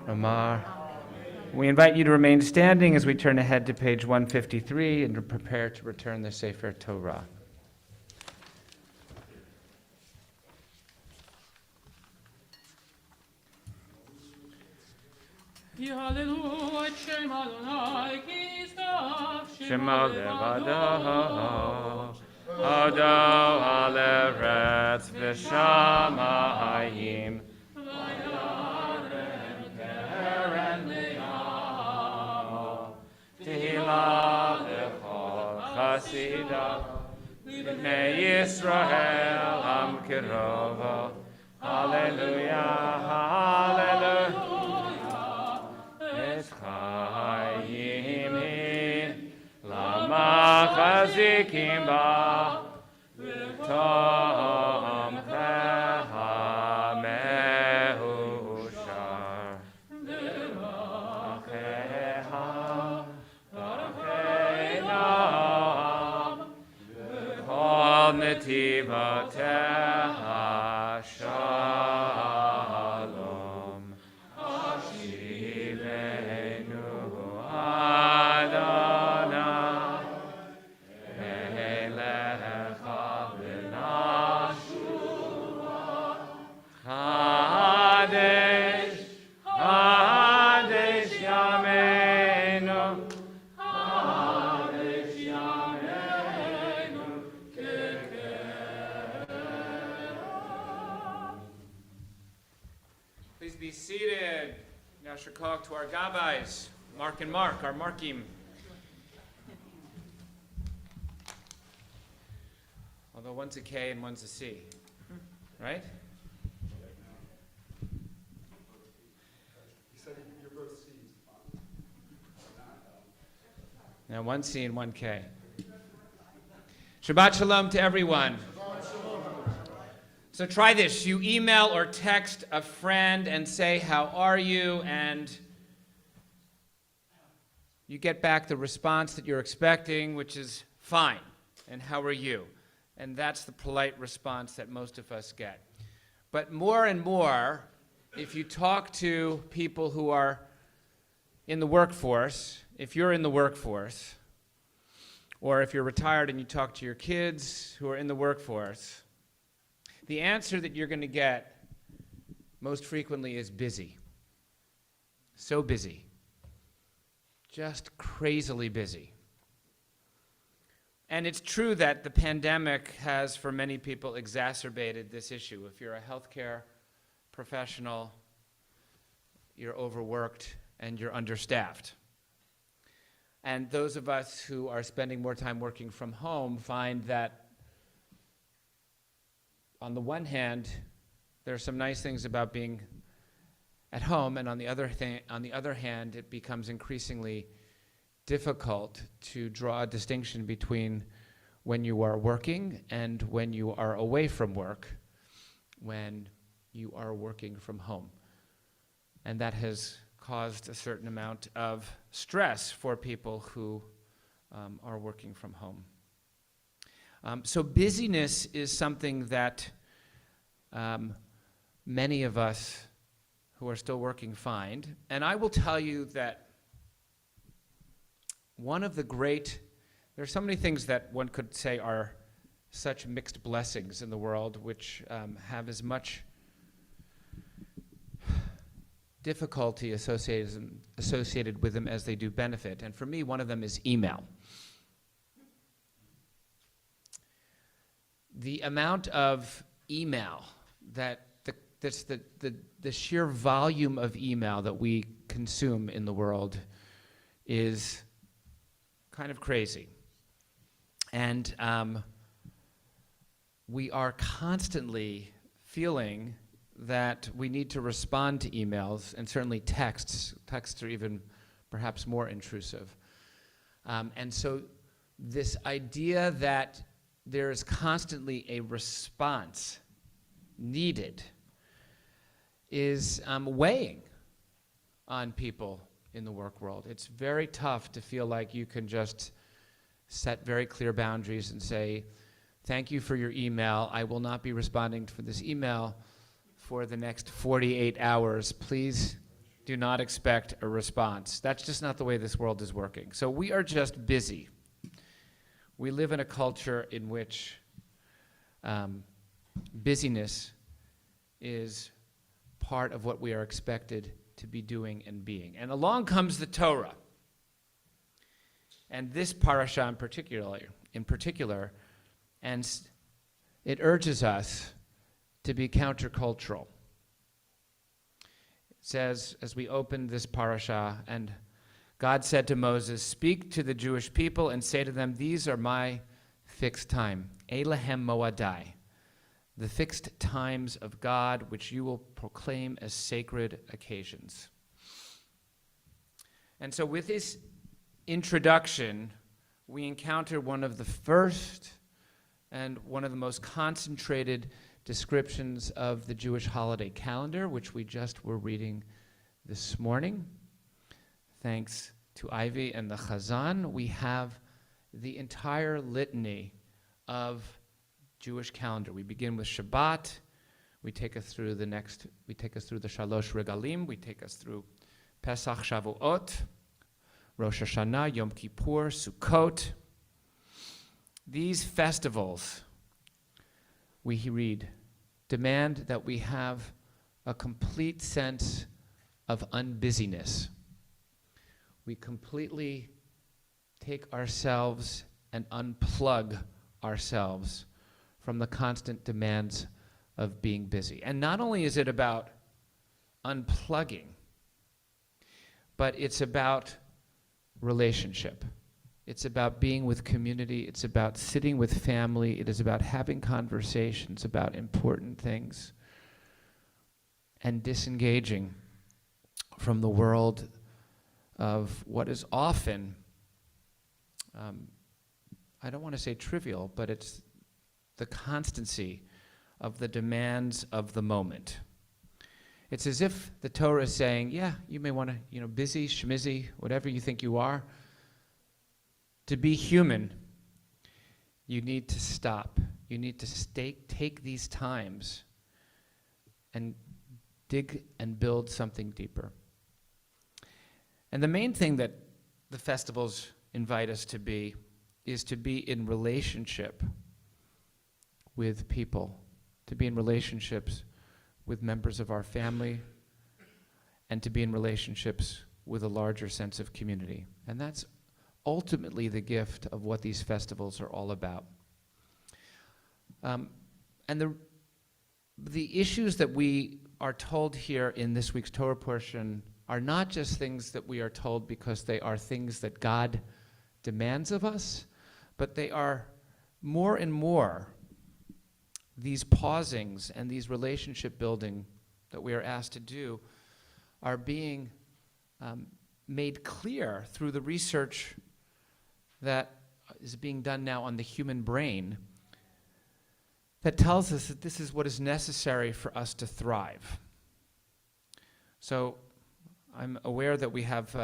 Omar. We invite you to remain standing as we turn ahead to page 153 and to prepare to return the Sefer Torah. Hallelujah, Shem Adonai, Shema levado, Odo aleretz v'shamayim, Tehillah v'chol chasidah, B'nei Yisrael am kirovo, Hallelujah, Hallelujah, Es chayim lama chazikim ba, V'tom checha mehushar, Netivateha shalom, Ashivenu Adonai, Elecha v'nashua, Chadesh, Chadesh Yameinu, Chadesh Yameinu, Please be seated. Now should talk to our Gabbais, Mark and Mark, our Markim. Although one's a K and one's a C, right? Now one C and one K. Shabbat Shalom to everyone. So try this. You email or text a friend and say, how are you? And you get back the response that you're expecting, which is fine. And how are you? And that's the polite response that most of us get. But more and more, if you talk to people who are in the workforce, if you're in the workforce, or if you're retired and you talk to your kids who are in the workforce, the answer that you're going to get most frequently is busy. So busy. Just crazily busy. And it's true that the pandemic has, for many people, exacerbated this issue. If you're a healthcare professional, you're overworked and you're understaffed. And those of us who are spending more time working from home find that on the one hand, there are some nice things about being at home, and on the other hand, it becomes increasingly difficult to draw a distinction between when you are working and when you are away from work, when you are working from home. And that has caused a certain amount of stress for people who are working from home. So busyness is something that many of us who are still working find. And I will tell you that one of the there are so many things that one could say are such mixed blessings in the world, which have as much difficulty associated with them as they do benefit. And for me, one of them is email. The amount of email the sheer volume of email that we consume in the world is kind of crazy. And we are constantly feeling that we need to respond to emails, and certainly texts. Texts are even perhaps more intrusive. And so this idea that there is constantly a response needed is weighing on people in the work world. It's very tough to feel like you can just set very clear boundaries and say, thank you for your email. I will not be responding for this email for the next 48 hours. Please do not expect a response. That's just not the way this world is working. So we are just busy. We live in a culture in which busyness is part of what we are expected to be doing and being. And along comes the Torah. And this parasha in particular, and it urges us to be countercultural. It says, as we open this parasha, and God said to Moses, speak to the Jewish people and say to them, these are my fixed time, Elehem Moadai, the fixed times of God, which you will proclaim as sacred occasions. And so with this introduction, we encounter one of the first and one of the most concentrated descriptions of the Jewish holiday calendar, which we just were reading this morning. Thanks to Ivy and the Chazan, we have the entire litany of Jewish calendar. We begin with Shabbat. We take us through the Shalosh Regalim. We take us through Pesach, Shavuot, Rosh Hashanah, Yom Kippur, Sukkot. These festivals, we read, demand that we have a complete sense of unbusyness. We completely take ourselves and unplug ourselves from the constant demands of being busy. And not only is it about unplugging, but it's about relationship. It's about being with community. It's about sitting with family. It is about having conversations about important things and disengaging from the world of what is often, I don't want to say trivial, but it's the constancy of the demands of the moment. It's as if the Torah is saying, yeah, you may want to, busy, schmizzy, whatever you think you are. To be human, you need to stop. You need to take these times and dig and build something deeper. And the main thing that the festivals invite us to be is to be in relationship with people, to be in relationships with members of our family, and to be in relationships with a larger sense of community. And that's ultimately the gift of what these festivals are all about. And the issues that we are told here in this week's Torah portion are not just things that we are told because they are things that God demands of us, but they are more and more these pausings and these relationship building that we are asked to do are being made clear through the research that is being done now on the human brain that tells us that this is what is necessary for us to thrive. So I'm aware that we have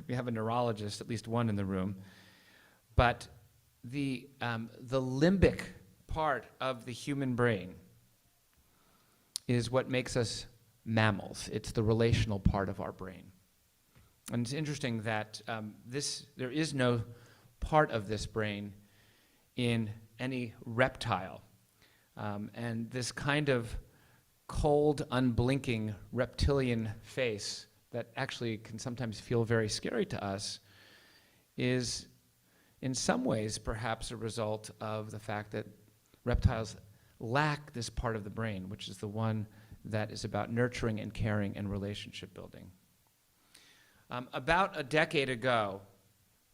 we have a neurologist, at least one in the room. But the limbic part of the human brain is what makes us mammals. It's the relational part of our brain. And it's interesting that there is no part of this brain in any reptile. And this kind of cold, unblinking reptilian face that actually can sometimes feel very scary to us is in some ways perhaps a result of the fact that reptiles lack this part of the brain, which is the one that is about nurturing and caring and relationship building. About a decade ago,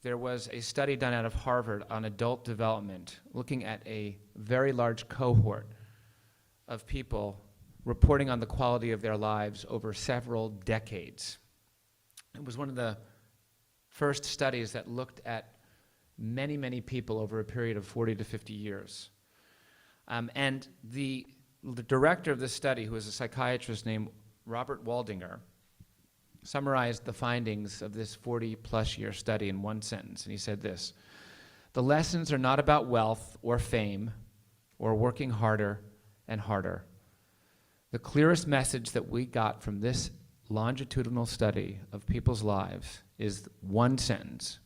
there was a study done out of Harvard on adult development, looking at a very large cohort of people reporting on the quality of their lives over several decades. It was one of the first studies that looked at many, many people over a period of 40 to 50 years. And the director of this study, who was a psychiatrist named Robert Waldinger, summarized the findings of this 40-plus year study in one sentence, and he said this: "The lessons are not about wealth or fame or working harder and harder. The clearest message that we got from this longitudinal study of people's lives is one sentence: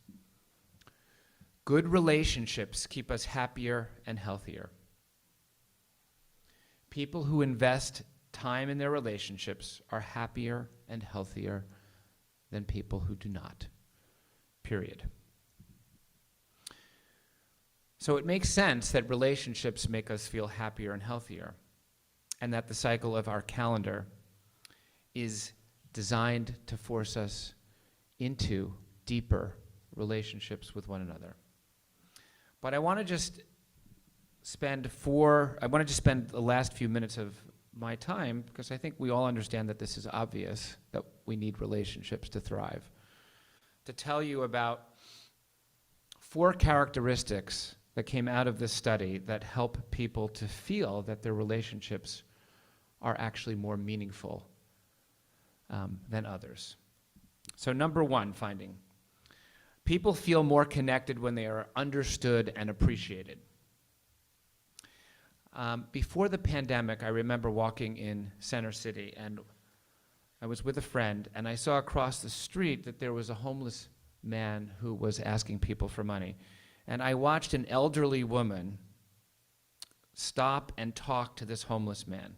good relationships keep us happier and healthier. People who invest time in their relationships are happier and healthier than people who do not. Period." So it makes sense that relationships make us feel happier and healthier, and that the cycle of our calendar is designed to force us into deeper relationships with one another. But I want to just spend the last few minutes of my time, because I think we all understand that this is obvious, that we need relationships to thrive, to tell you about 4 characteristics that came out of this study that help people to feel that their relationships are actually more meaningful than others. So number 1 finding: people feel more connected when they are understood and appreciated. Before the pandemic, I remember walking in Center City, and I was with a friend, and I saw across the street that there was a homeless man who was asking people for money. And I watched an elderly woman stop and talk to this homeless man.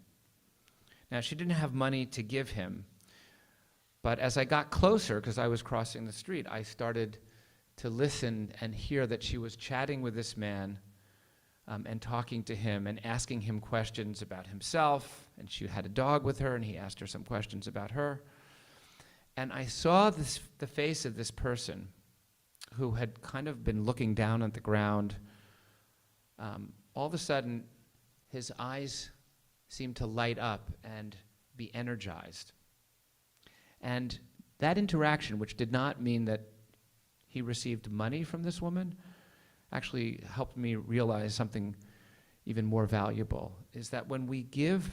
Now, she didn't have money to give him, but as I got closer, because I was crossing the street, I started to listen and hear that she was chatting with this man and talking to him and asking him questions about himself, and she had a dog with her, and he asked her some questions about her. And I saw the face of this person who had kind of been looking down at the ground. All of a sudden, his eyes seemed to light up and be energized. And that interaction, which did not mean that he received money from this woman, actually helped me realize something even more valuable, is that when we give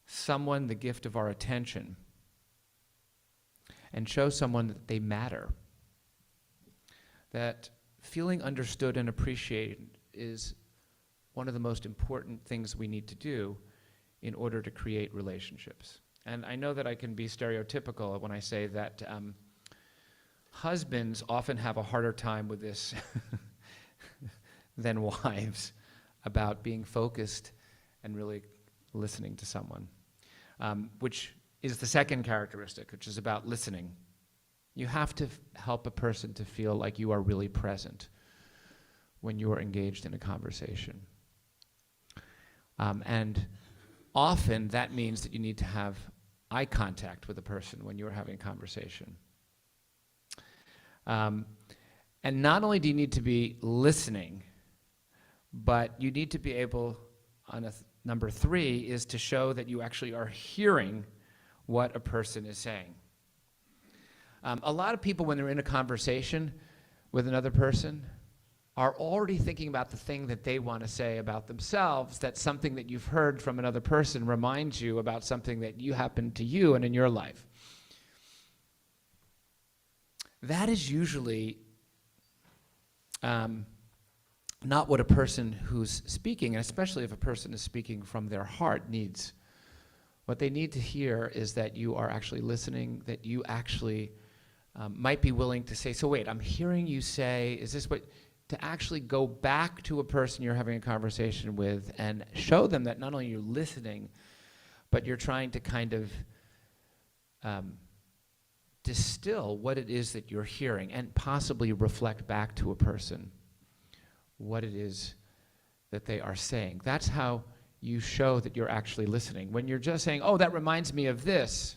someone the gift of our attention and show someone that they matter, that feeling understood and appreciated is one of the most important things we need to do in order to create relationships. And I know that I can be stereotypical when I say that husbands often have a harder time with this than wives about being focused and really listening to someone, which is the second characteristic, which is about listening. You have to help a person to feel like you are really present when you are engaged in a conversation. And often that means that you need to have eye contact with a person when you're having a conversation. And not only do you need to be listening, but you need to be able, number 3, is to show that you actually are hearing what a person is saying. A lot of people, when they're in a conversation with another person, are already thinking about the thing that they want to say about themselves, that something that you've heard from another person reminds you about something that happened to you and in your life. that is usually not what a person who's speaking, and especially if a person is speaking from their heart, needs. What they need to hear is that you are actually listening, that you actually might be willing to say, so wait, I'm hearing you say, is this what, to actually go back to a person you're having a conversation with and show them that not only you're listening, but you're trying to kind of distill what it is that you're hearing and possibly reflect back to a person what it is that they are saying. That's how you show that you're actually listening. When you're just saying, oh, that reminds me of this,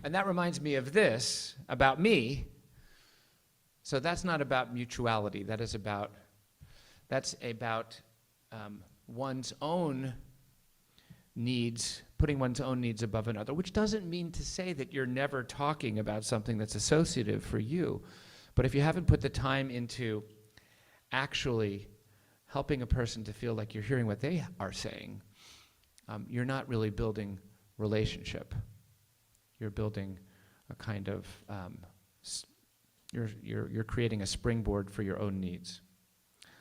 and that reminds me of this about me, so that's not about mutuality. That's about one's own needs, putting one's own needs above another, which doesn't mean to say that you're never talking about something that's associative for you. But if you haven't put the time into actually helping a person to feel like you're hearing what they are saying, you're not really building relationship. You're building a kind of, you're creating a springboard for your own needs.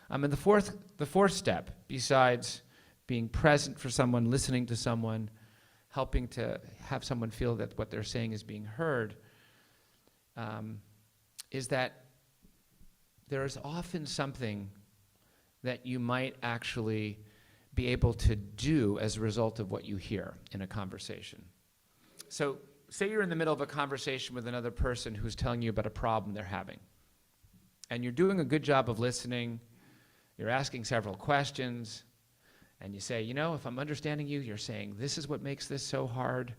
And the fourth step, besides being present for someone, listening to someone, helping to have someone feel that what they're saying is being heard, is that there is often something that you might actually be able to do as a result of what you hear in a conversation. So say you're in the middle of a conversation with another person who's telling you about a problem they're having. And you're doing a good job of listening, you're asking several questions, and you say, you know, if I'm understanding you, you're saying, this is what makes this so hard.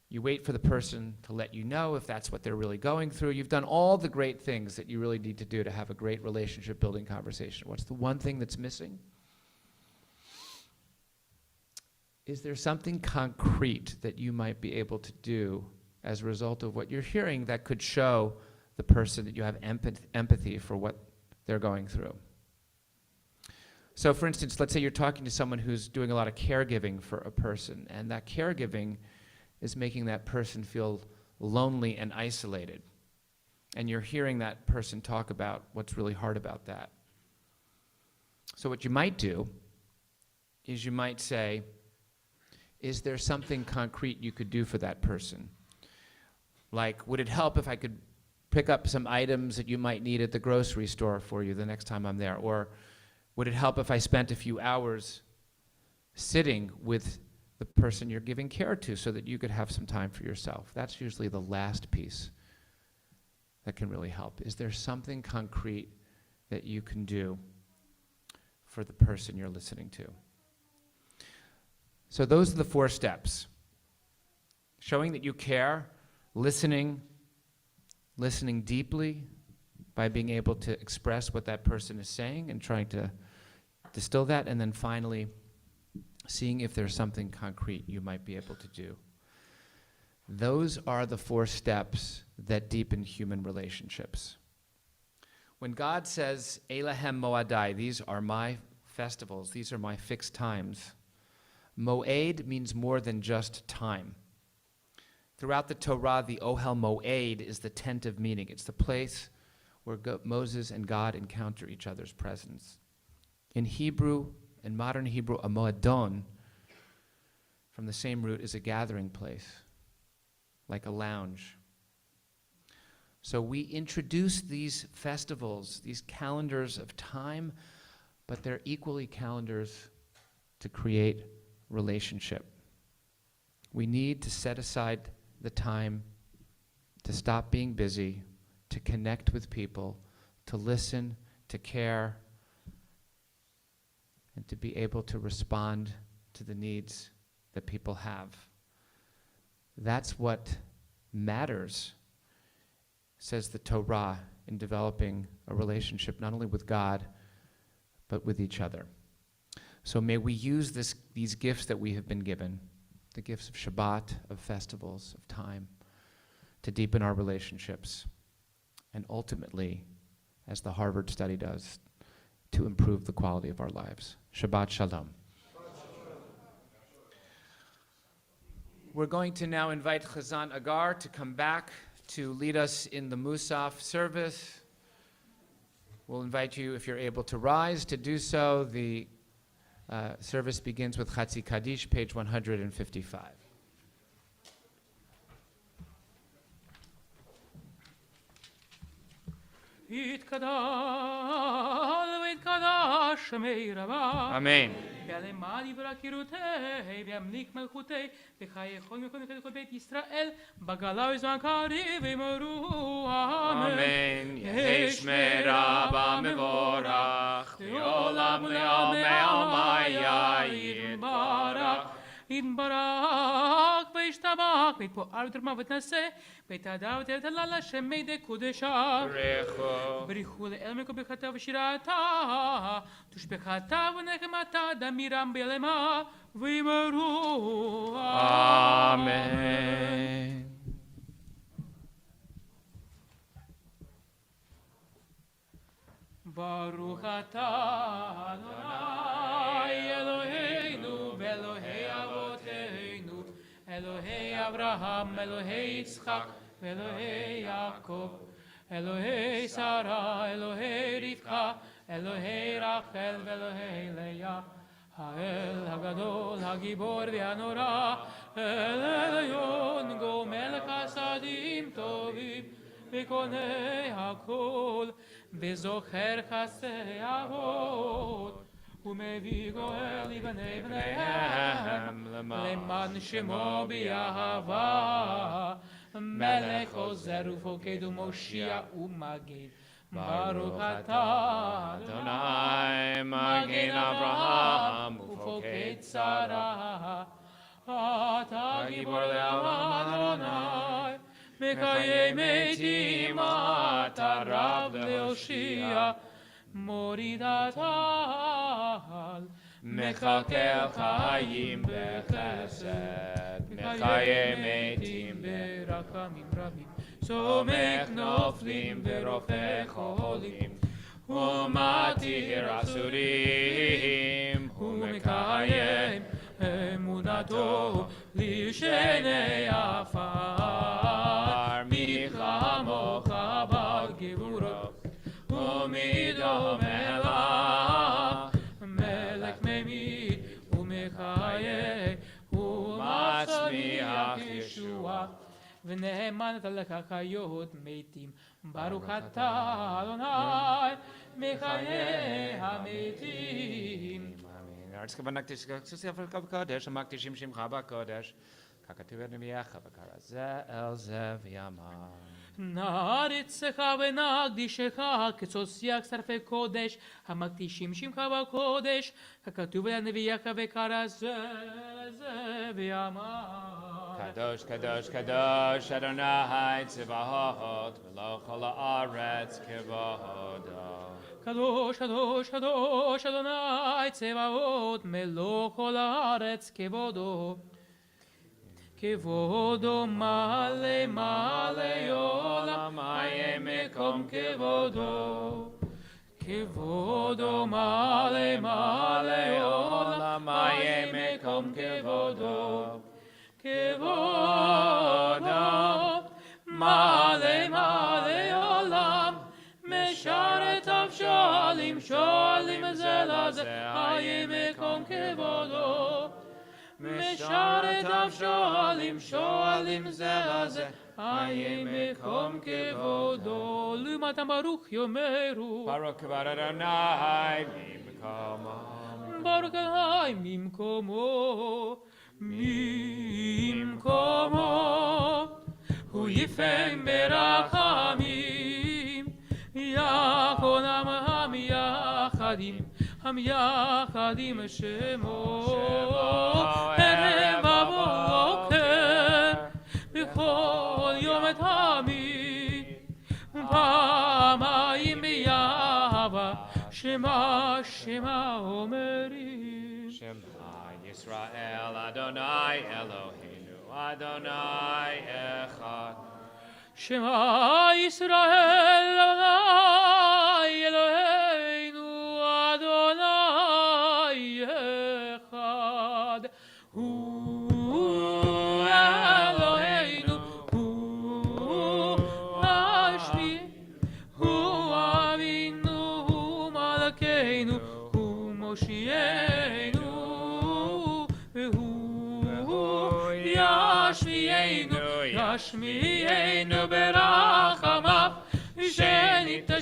You wait for the person to let you know if that's what they're really going through. You've done all the great things that you really need to do to have a great relationship building conversation. What's the one thing that's missing? Is there something concrete that you might be able to do as a result of what you're hearing that could show the person that you have empathy for what they're going through? So for instance, let's say you're talking to someone who's doing a lot of caregiving for a person, and that caregiving is making that person feel lonely and isolated. And you're hearing that person talk about what's really hard about that. So what you might do is you might say, is there something concrete you could do for that person? Like, would it help if I could pick up some items that you might need at the grocery store for you the next time I'm there? Or would it help if I spent a few hours sitting with the person you're giving care to so that you could have some time for yourself? That's usually the last piece that can really help. Is there something concrete that you can do for the person you're listening to? So those are the 4 steps. Showing that you care, listening deeply by being able to express what that person is saying and trying to distill that, and then finally seeing if there's something concrete you might be able to do. Those are the 4 steps that deepen human relationships. When God says, Elohem Moadai, these are my festivals, these are my fixed times, Moed means more than just time. Throughout the Torah, the Ohel Moed is the tent of meeting. It's the place where Moses and God encounter each other's presence. In Hebrew, in modern Hebrew, a moadon, from the same root, is a gathering place, like a lounge. So we introduce these festivals, these calendars of time, but they're equally calendars to create relationship. We need to set aside the time to stop being busy, to connect with people, to listen, to care, and to be able to respond to the needs that people have. That's what matters, says the Torah, in developing a relationship not only with God, but with each other. So may we use these gifts that we have been given, the gifts of Shabbat, of festivals, of time, to deepen our relationships, and ultimately, as the Harvard study does, to improve the quality of our lives. Shabbat Shalom. We're going to now invite Chazan Agar to come back to lead us in the Musaf service. We'll invite you, if you're able to rise, to do so. The service begins with Chatzi Kaddish, page 155. Amen. למען יברא קירותי, וימליק מלכותי, וחיי כל מקום כל בית ישראל, בגלה וזמן קריב ויאמרו אמן. יהי שמרה במבורך, לעולם לעלמיה יתברך. יתברך וישתבח, ויתפאר ותרמה ותנשא, ויתהדר ותהלל להשם מידי קודשה. בריחו לאל מלכו ברכתה ושירתה, תושבחתה ונחמתה, דמירם בלמה, ויאמרו אמן. ברוך אתה אדוני אלוהינו ואלוהי אבותינו, אלוהי אברהם, אלוהי יצחק ואלוהי יעקב, אלוהי שרה, אלוהי רבקה, אלוהי רחל ואלוהי לאה, האל הגדול, הגיבור והנורא, אל עליון, גומל חסדים טובים וקונה הכל, וזוכר חסדי אבות, ומביא גואל לבני בניהם, למען שמו באהבה, מלך עוזר ופוקד ומושיע ומגן. ברוך אתה אדוני מגן אברהם ופוקד שרה, אתה גיבור לעולם אדוני, מקיים מתים אתה רב להושיע, מוריד הטל, מקלקל חיים בחסד, מקיים מתים ברחמים רבים, סומך נופלים ורופא חולים, ומתיר אסורים, ומקיים אמונתו לשני עפר, מי כמוך בגבורו ומי דומה לך, מלך ממית ומחיה ומצמיח ישועה, ונאמנת לך חיות מתים. ברוך אתה אדוני מחיי המתים. ארץ כוונקתיש ספר קודש, המקדישים שמך בקודש, ככתוב בנביאך וקרא זה אל זה ויאמר. נעריצך ונקדישך כצוציח שרפי קודש, המקדישים שמך בקודש, ככתוב בנביאך וקרא זה אל זה ויאמר. קדוש קדוש קדוש אדוני צבאות מלוא כל הארץ כבודו. קדוש קדוש קדוש אדוני צבאות מלוא כל הארץ כבודו. כבודו מלא מלא עולם יהיה מקום כבודו. כבודו מלא מלא עולם יהיה מקום כבודו. כבודו מלא מלא עולם משרת אבשלים שואלים זה לזה יהיה מקום כבודו. משרת אבשלים שואלים זה לזה יהיה מקום כבודו. לעומתם ברוך יאמרו ברוך כבוד אדוני ממקומו. ברוך אדוני ממקומו. ממקומו הוא יפן ברחמים יכון המייחדים שמו ערב בבוקר בכל יום תמיד פעמיים ביהבה שמע שמע אומרים שמע ישראל אדוני אלוהינו אדוני אחד. שמע ישראל אדוני אלוהינו אדוני אחד. הוא אלוהינו הוא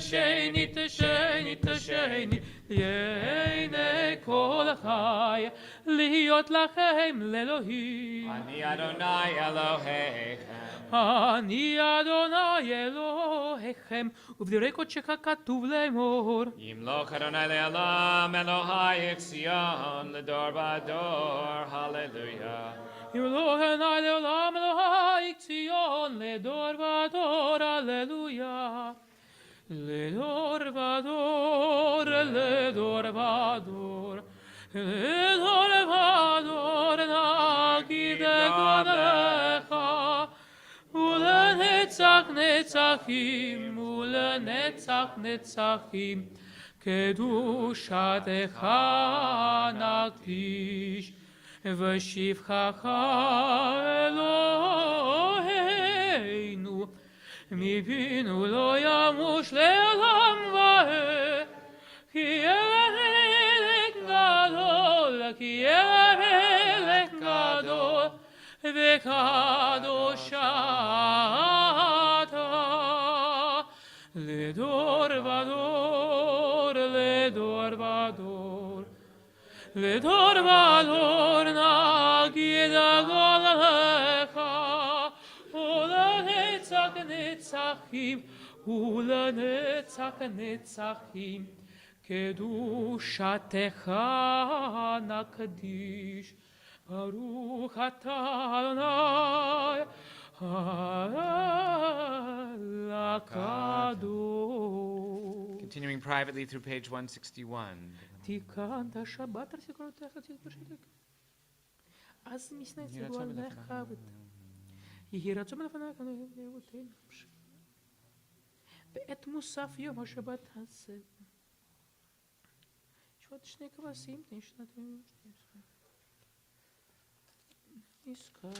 תשני, תשני, תשני, לעיני כל החי, להיות לכם לאלוהים. אני אדוני אלוהיכם. אני אדוני אלוהיכם, ובדברי קודשך כתוב לאמור. ימלוך אדוני לעולם, אלוהי ציון, לדור ודור, הללויה. ימלוך אדוני לעולם, אלוהי ציון, לדור ודור, הללויה. לדור ודור, לדור ודור, לדור ודור, נגיד גדולך. ולנצח נצחים, ולנצח נצחים, קדושתך נקדיש, ושבחך אלוהינו, מפינו לא ימוש לעולם ועד, כי אל גדול, כי אל גדול, וקדוש אתה, לדור ודור, לדור ודור, לדור ודור נגיד גדולך, ולנצח נצחים, ולנצח נצחים, קדושתך נקדיש. Baruch atah Adonai HaKadosh. Continuing privately through page 161. תיקנת שבת על סגרותיך תקדושתך. אז משנה ציוו עליך יהי רצון לפניך לאבותינו. בעת מוסף יום השבת הזה. שבת שני כבשים תן שנת Iska.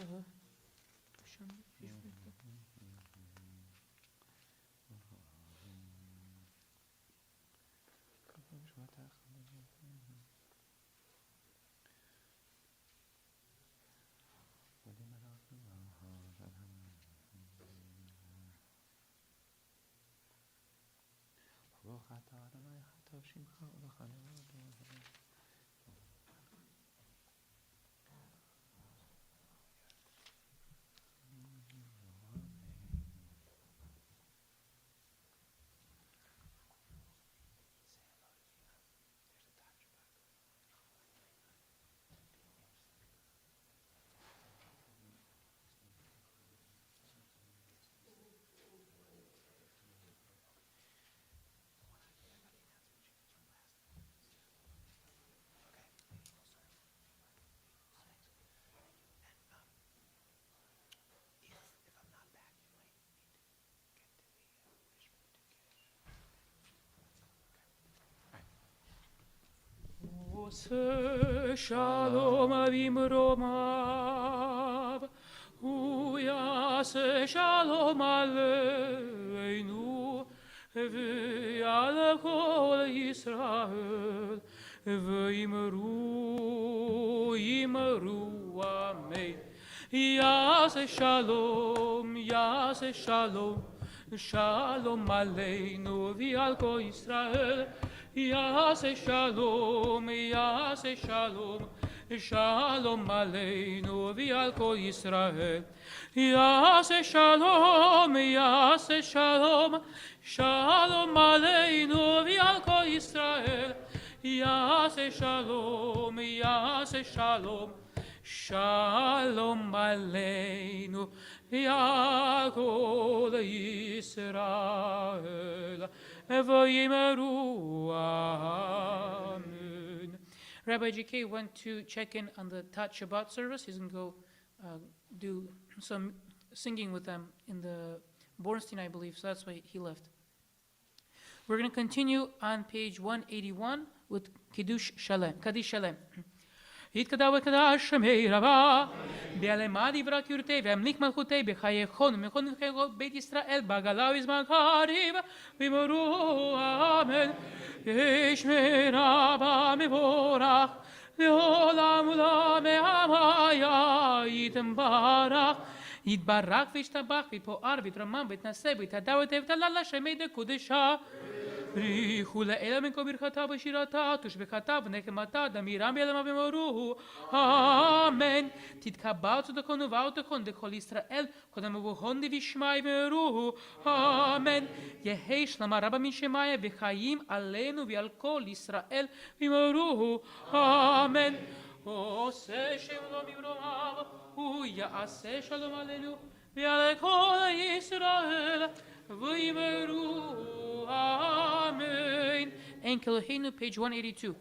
Shalom vimromav, uyase shalom aleinu, ve'al kol Yisrael, ve'imru, imru amen. Yase shalom, shalom aleinu, ve'al kol Yisrael. Yase shalom, shalom aleinu v'al kol Yisrael. Yase shalom, shalom aleinu v'al kol Yisrael. Yase shalom, shalom aleinu v'al kol Yisrael. Amen. Rabbi GK went to check in on the Tat Shabbat service. He's going to go do some singing with them in the Bornstein, I believe. So that's why he left. We're going to continue on page 181 with Kaddish Shalem. יתקדש וקדש שמי רבה, בעלמא דברה קיורתי והמליך מלכותי בחייכון ומכל בית ישראל בגלה ובזמן קריב, ואמרו אמן. ישמי רבה מבורך, לעולם עולם מעמיה יתברך. יתברך וישתבח ויתפאר ויתרומם ויתנשא ויתהדר ויתהלל לשמי דקודשה. בריחו לאלה מן כה ברכתה ושירתה, תושבחתה ונחמתה, דמירם ביעלמה במורוהו, אמן. תתקבע צדקון ובאותכון דכל ישראל, קודם ובהון דבישמי במורוהו, אמן. יהי שלמה רבה מן שמיה וחיים עלינו ועל כל ישראל במורוהו, אמן. עושה שלום במרומיו, הוא יעשה שלום עלינו ועל כל ישראל וימרו, amen. Enke Eloheinu, page 182.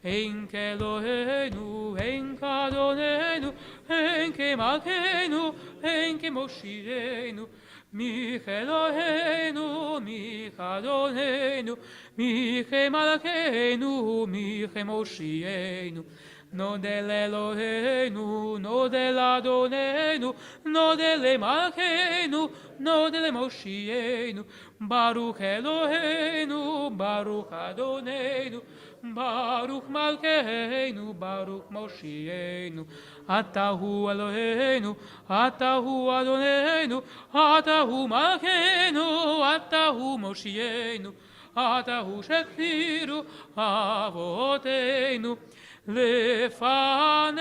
Enke Eloheinu, Enke Adonenu, Enke Malkeinu, Enke Moshienu, Mich Eloheinu, Mich Adonenu, Mich Malkeinu, Mich Moshienu. Nodel Eloheinu, Nodel Adonenu, Nodel Malkeinu, Nodel Moshienu, Baruch Eloheinu, Baruch Adonenu, Baruch Malkeinu, Baruch Moshienu, Atahu Eloheinu, Atahu Adonenu, Atahu Malkeinu, Atahu Moshienu, Atahu Shekiru Avotenu. Lefanecha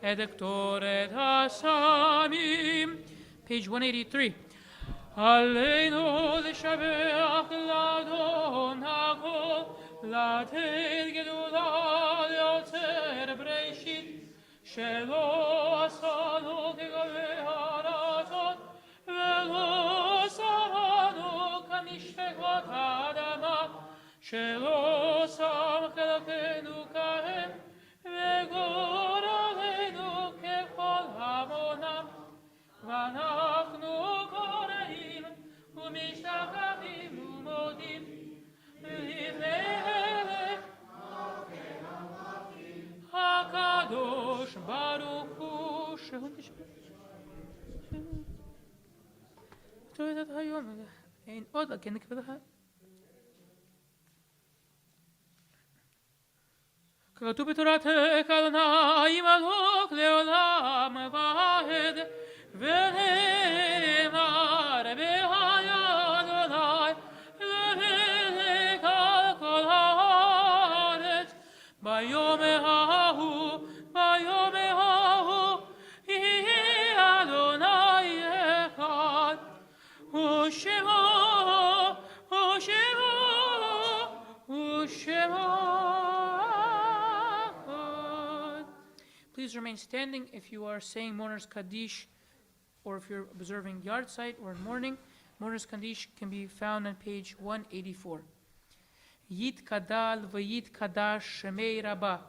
edektoret hasamim. Page 183. Aleinu l'shabeach l'adon hakol, l'atei gedula l'yotzer breishit, shelo asanu kegave haratot, velo saranu kamishpekot adama, shelo sam kelakenu kahem, vegoralenu kechol hamonam, vanachnu koreim, umishtachachim umodim, l'ifnei HaKadosh Baruch Hu שתוידת היום, אין עוד, כן נקבל לך. כתוב בתורתך אדוני מלוך לעולם ועד, ונאמר בהיה אדוני למלך על כל הארץ. ביום ההוא, ביום ההוא, יהיה אדוני אחד, ושמו, ושמו, ושמו. Please remain standing if you are saying Mourner's Kaddish or if you're observing yard site or mourning. Mourner's Kaddish can be found on page 184. Yit kadal v'yit kadash shemei rabba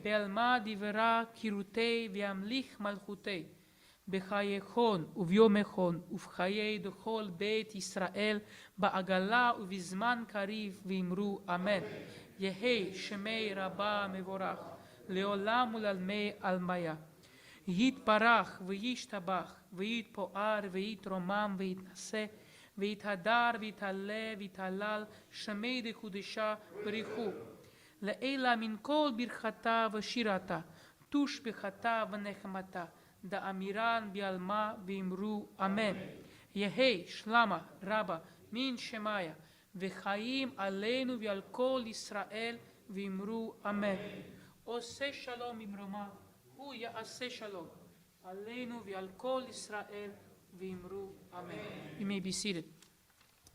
be'alma divera kirutei v'amlich malchutei b'chayechon uvyomechon uv'chayei dechol beit Yisrael ba'agala uvizman kariv v'imru amen. Yehei shemei rabba mevorach לעולם ולעלמי עלמיה. יתברך וישתבח ויתפאר ויתרומם ויתנשא ויתהדר ויתעלה ויתהלל שמי דקודשה בריחו. לעילה מן כל ברכתה ושירתה תושבחתה ונחמתה דאמירן בעלמה ואמרו אמן. יהי שלמה רבה מן שמיה וחיים עלינו ועל כל ישראל ואמרו אמן. עושה שלום במרומיו, הוא יעשה שלום עלינו ועל כל ישראל ואמרו amen. You may be seated.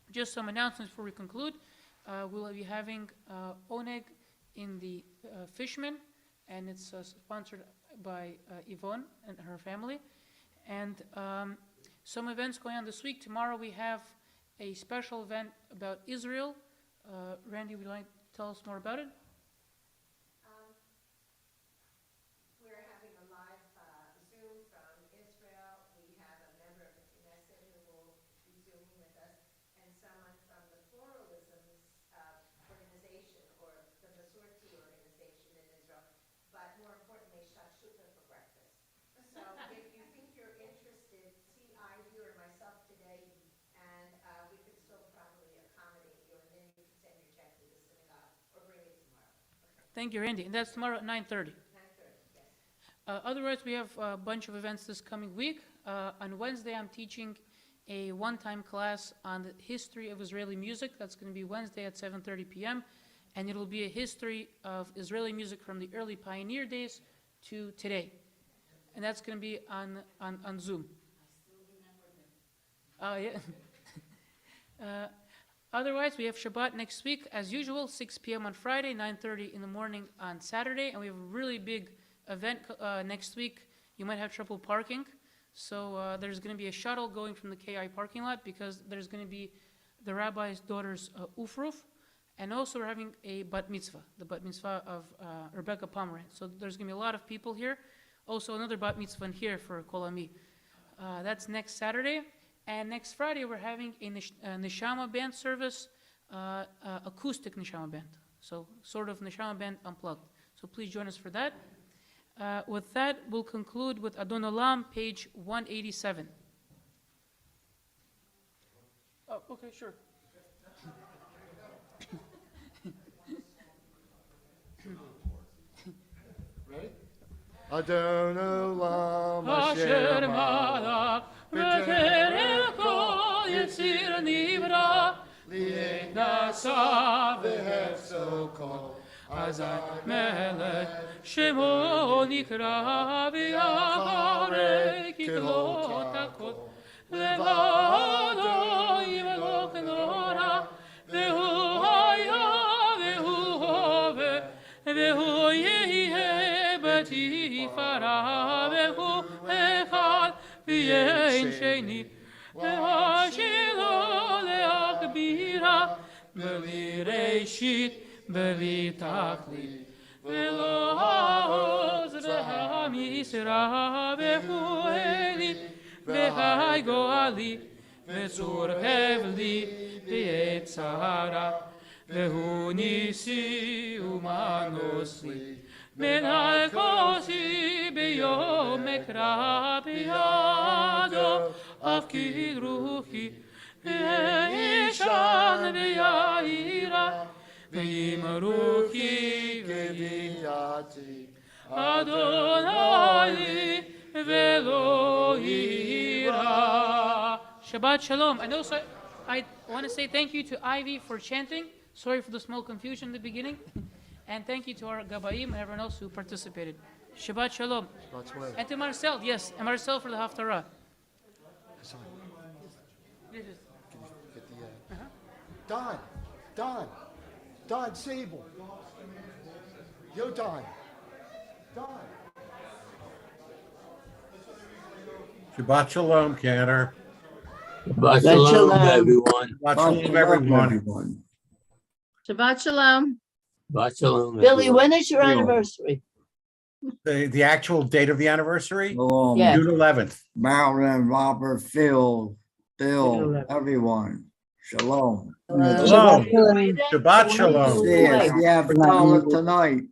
Just some announcements before we conclude. We'll be having oneg in the Fishman, and it's sponsored by Yvonne and her family. And some events going on this week. Tomorrow we have a special event about Israel. Randy, would you like to tell us more about it? Thank you, Randy. And that's tomorrow at 9:30. 9:30, yes. Otherwise, we have a bunch of events this coming week. On Wednesday, I'm teaching a one-time class on the history of Israeli music. That's going to be Wednesday at 7:30 p.m. And it'll be a history of Israeli music from the early pioneer days to today. And that's going to be on Zoom. Yeah. Otherwise, we have Shabbat next week, as usual, 6 p.m. on Friday, 9:30 in the morning on Saturday. And we have a really big event next week. You might have trouble parking. So there's going to be a shuttle going from the KI parking lot because there's going to be the rabbi's daughter's ufruf. And also we're having a bat mitzvah, the bat mitzvah of Rebecca Pomeranz. So there's going to be a lot of people here. Also another bat mitzvah in here for Kol Ami. That's next Saturday. And next Friday we're having a Neshama band service, acoustic Neshama band. So sort of Neshama band unplugged. So please join us for that. With that, we'll conclude with Adon Olam, page 187. Oh, okay, sure. Adon Olam Asher malach v'kerech kol yitzir nivra li'et nasa v'hefzo kol azay melech shemo nikra v'yacharei kiklot hakol levado yimelok nora v'hu haya v'hu hove v'hu yeheh תפארה והוא אחד ואין שני והשילו להגבירה בלי ראשית בלי תכלית ולא העוז והמשרה והוא אלי והי גואלי וצור הבלי בעת צרה והוא ניסי ומנוס לי מן הכוסי ביום אקרא בידו אפקיד רוחי וישן ויעירה וימרוכי וביאתי אדוני ולא יירא. Shabbat Shalom. And also I want to say thank you to Ivy for chanting. Sorry for the small confusion in the beginning. And thank you to our Gabayim and everyone else who participated. Shabbat Shalom. And to Marcel, yes, and Marcel for the Haftarah. Don Sable. Yo, Don. Shabbat Shalom, Cantor. Shabbat Shalom, everyone. Shabbat Shalom, everyone. Shabbat Shalom. Shabbat Shalom, Billy, everyone. when is your anniversary? The actual date of the anniversary? Yeah. June 11th. Marilyn, Robert, Phil, Bill, everyone. Shalom. Shalom. Shabbat Shalom. Yeah, tonight.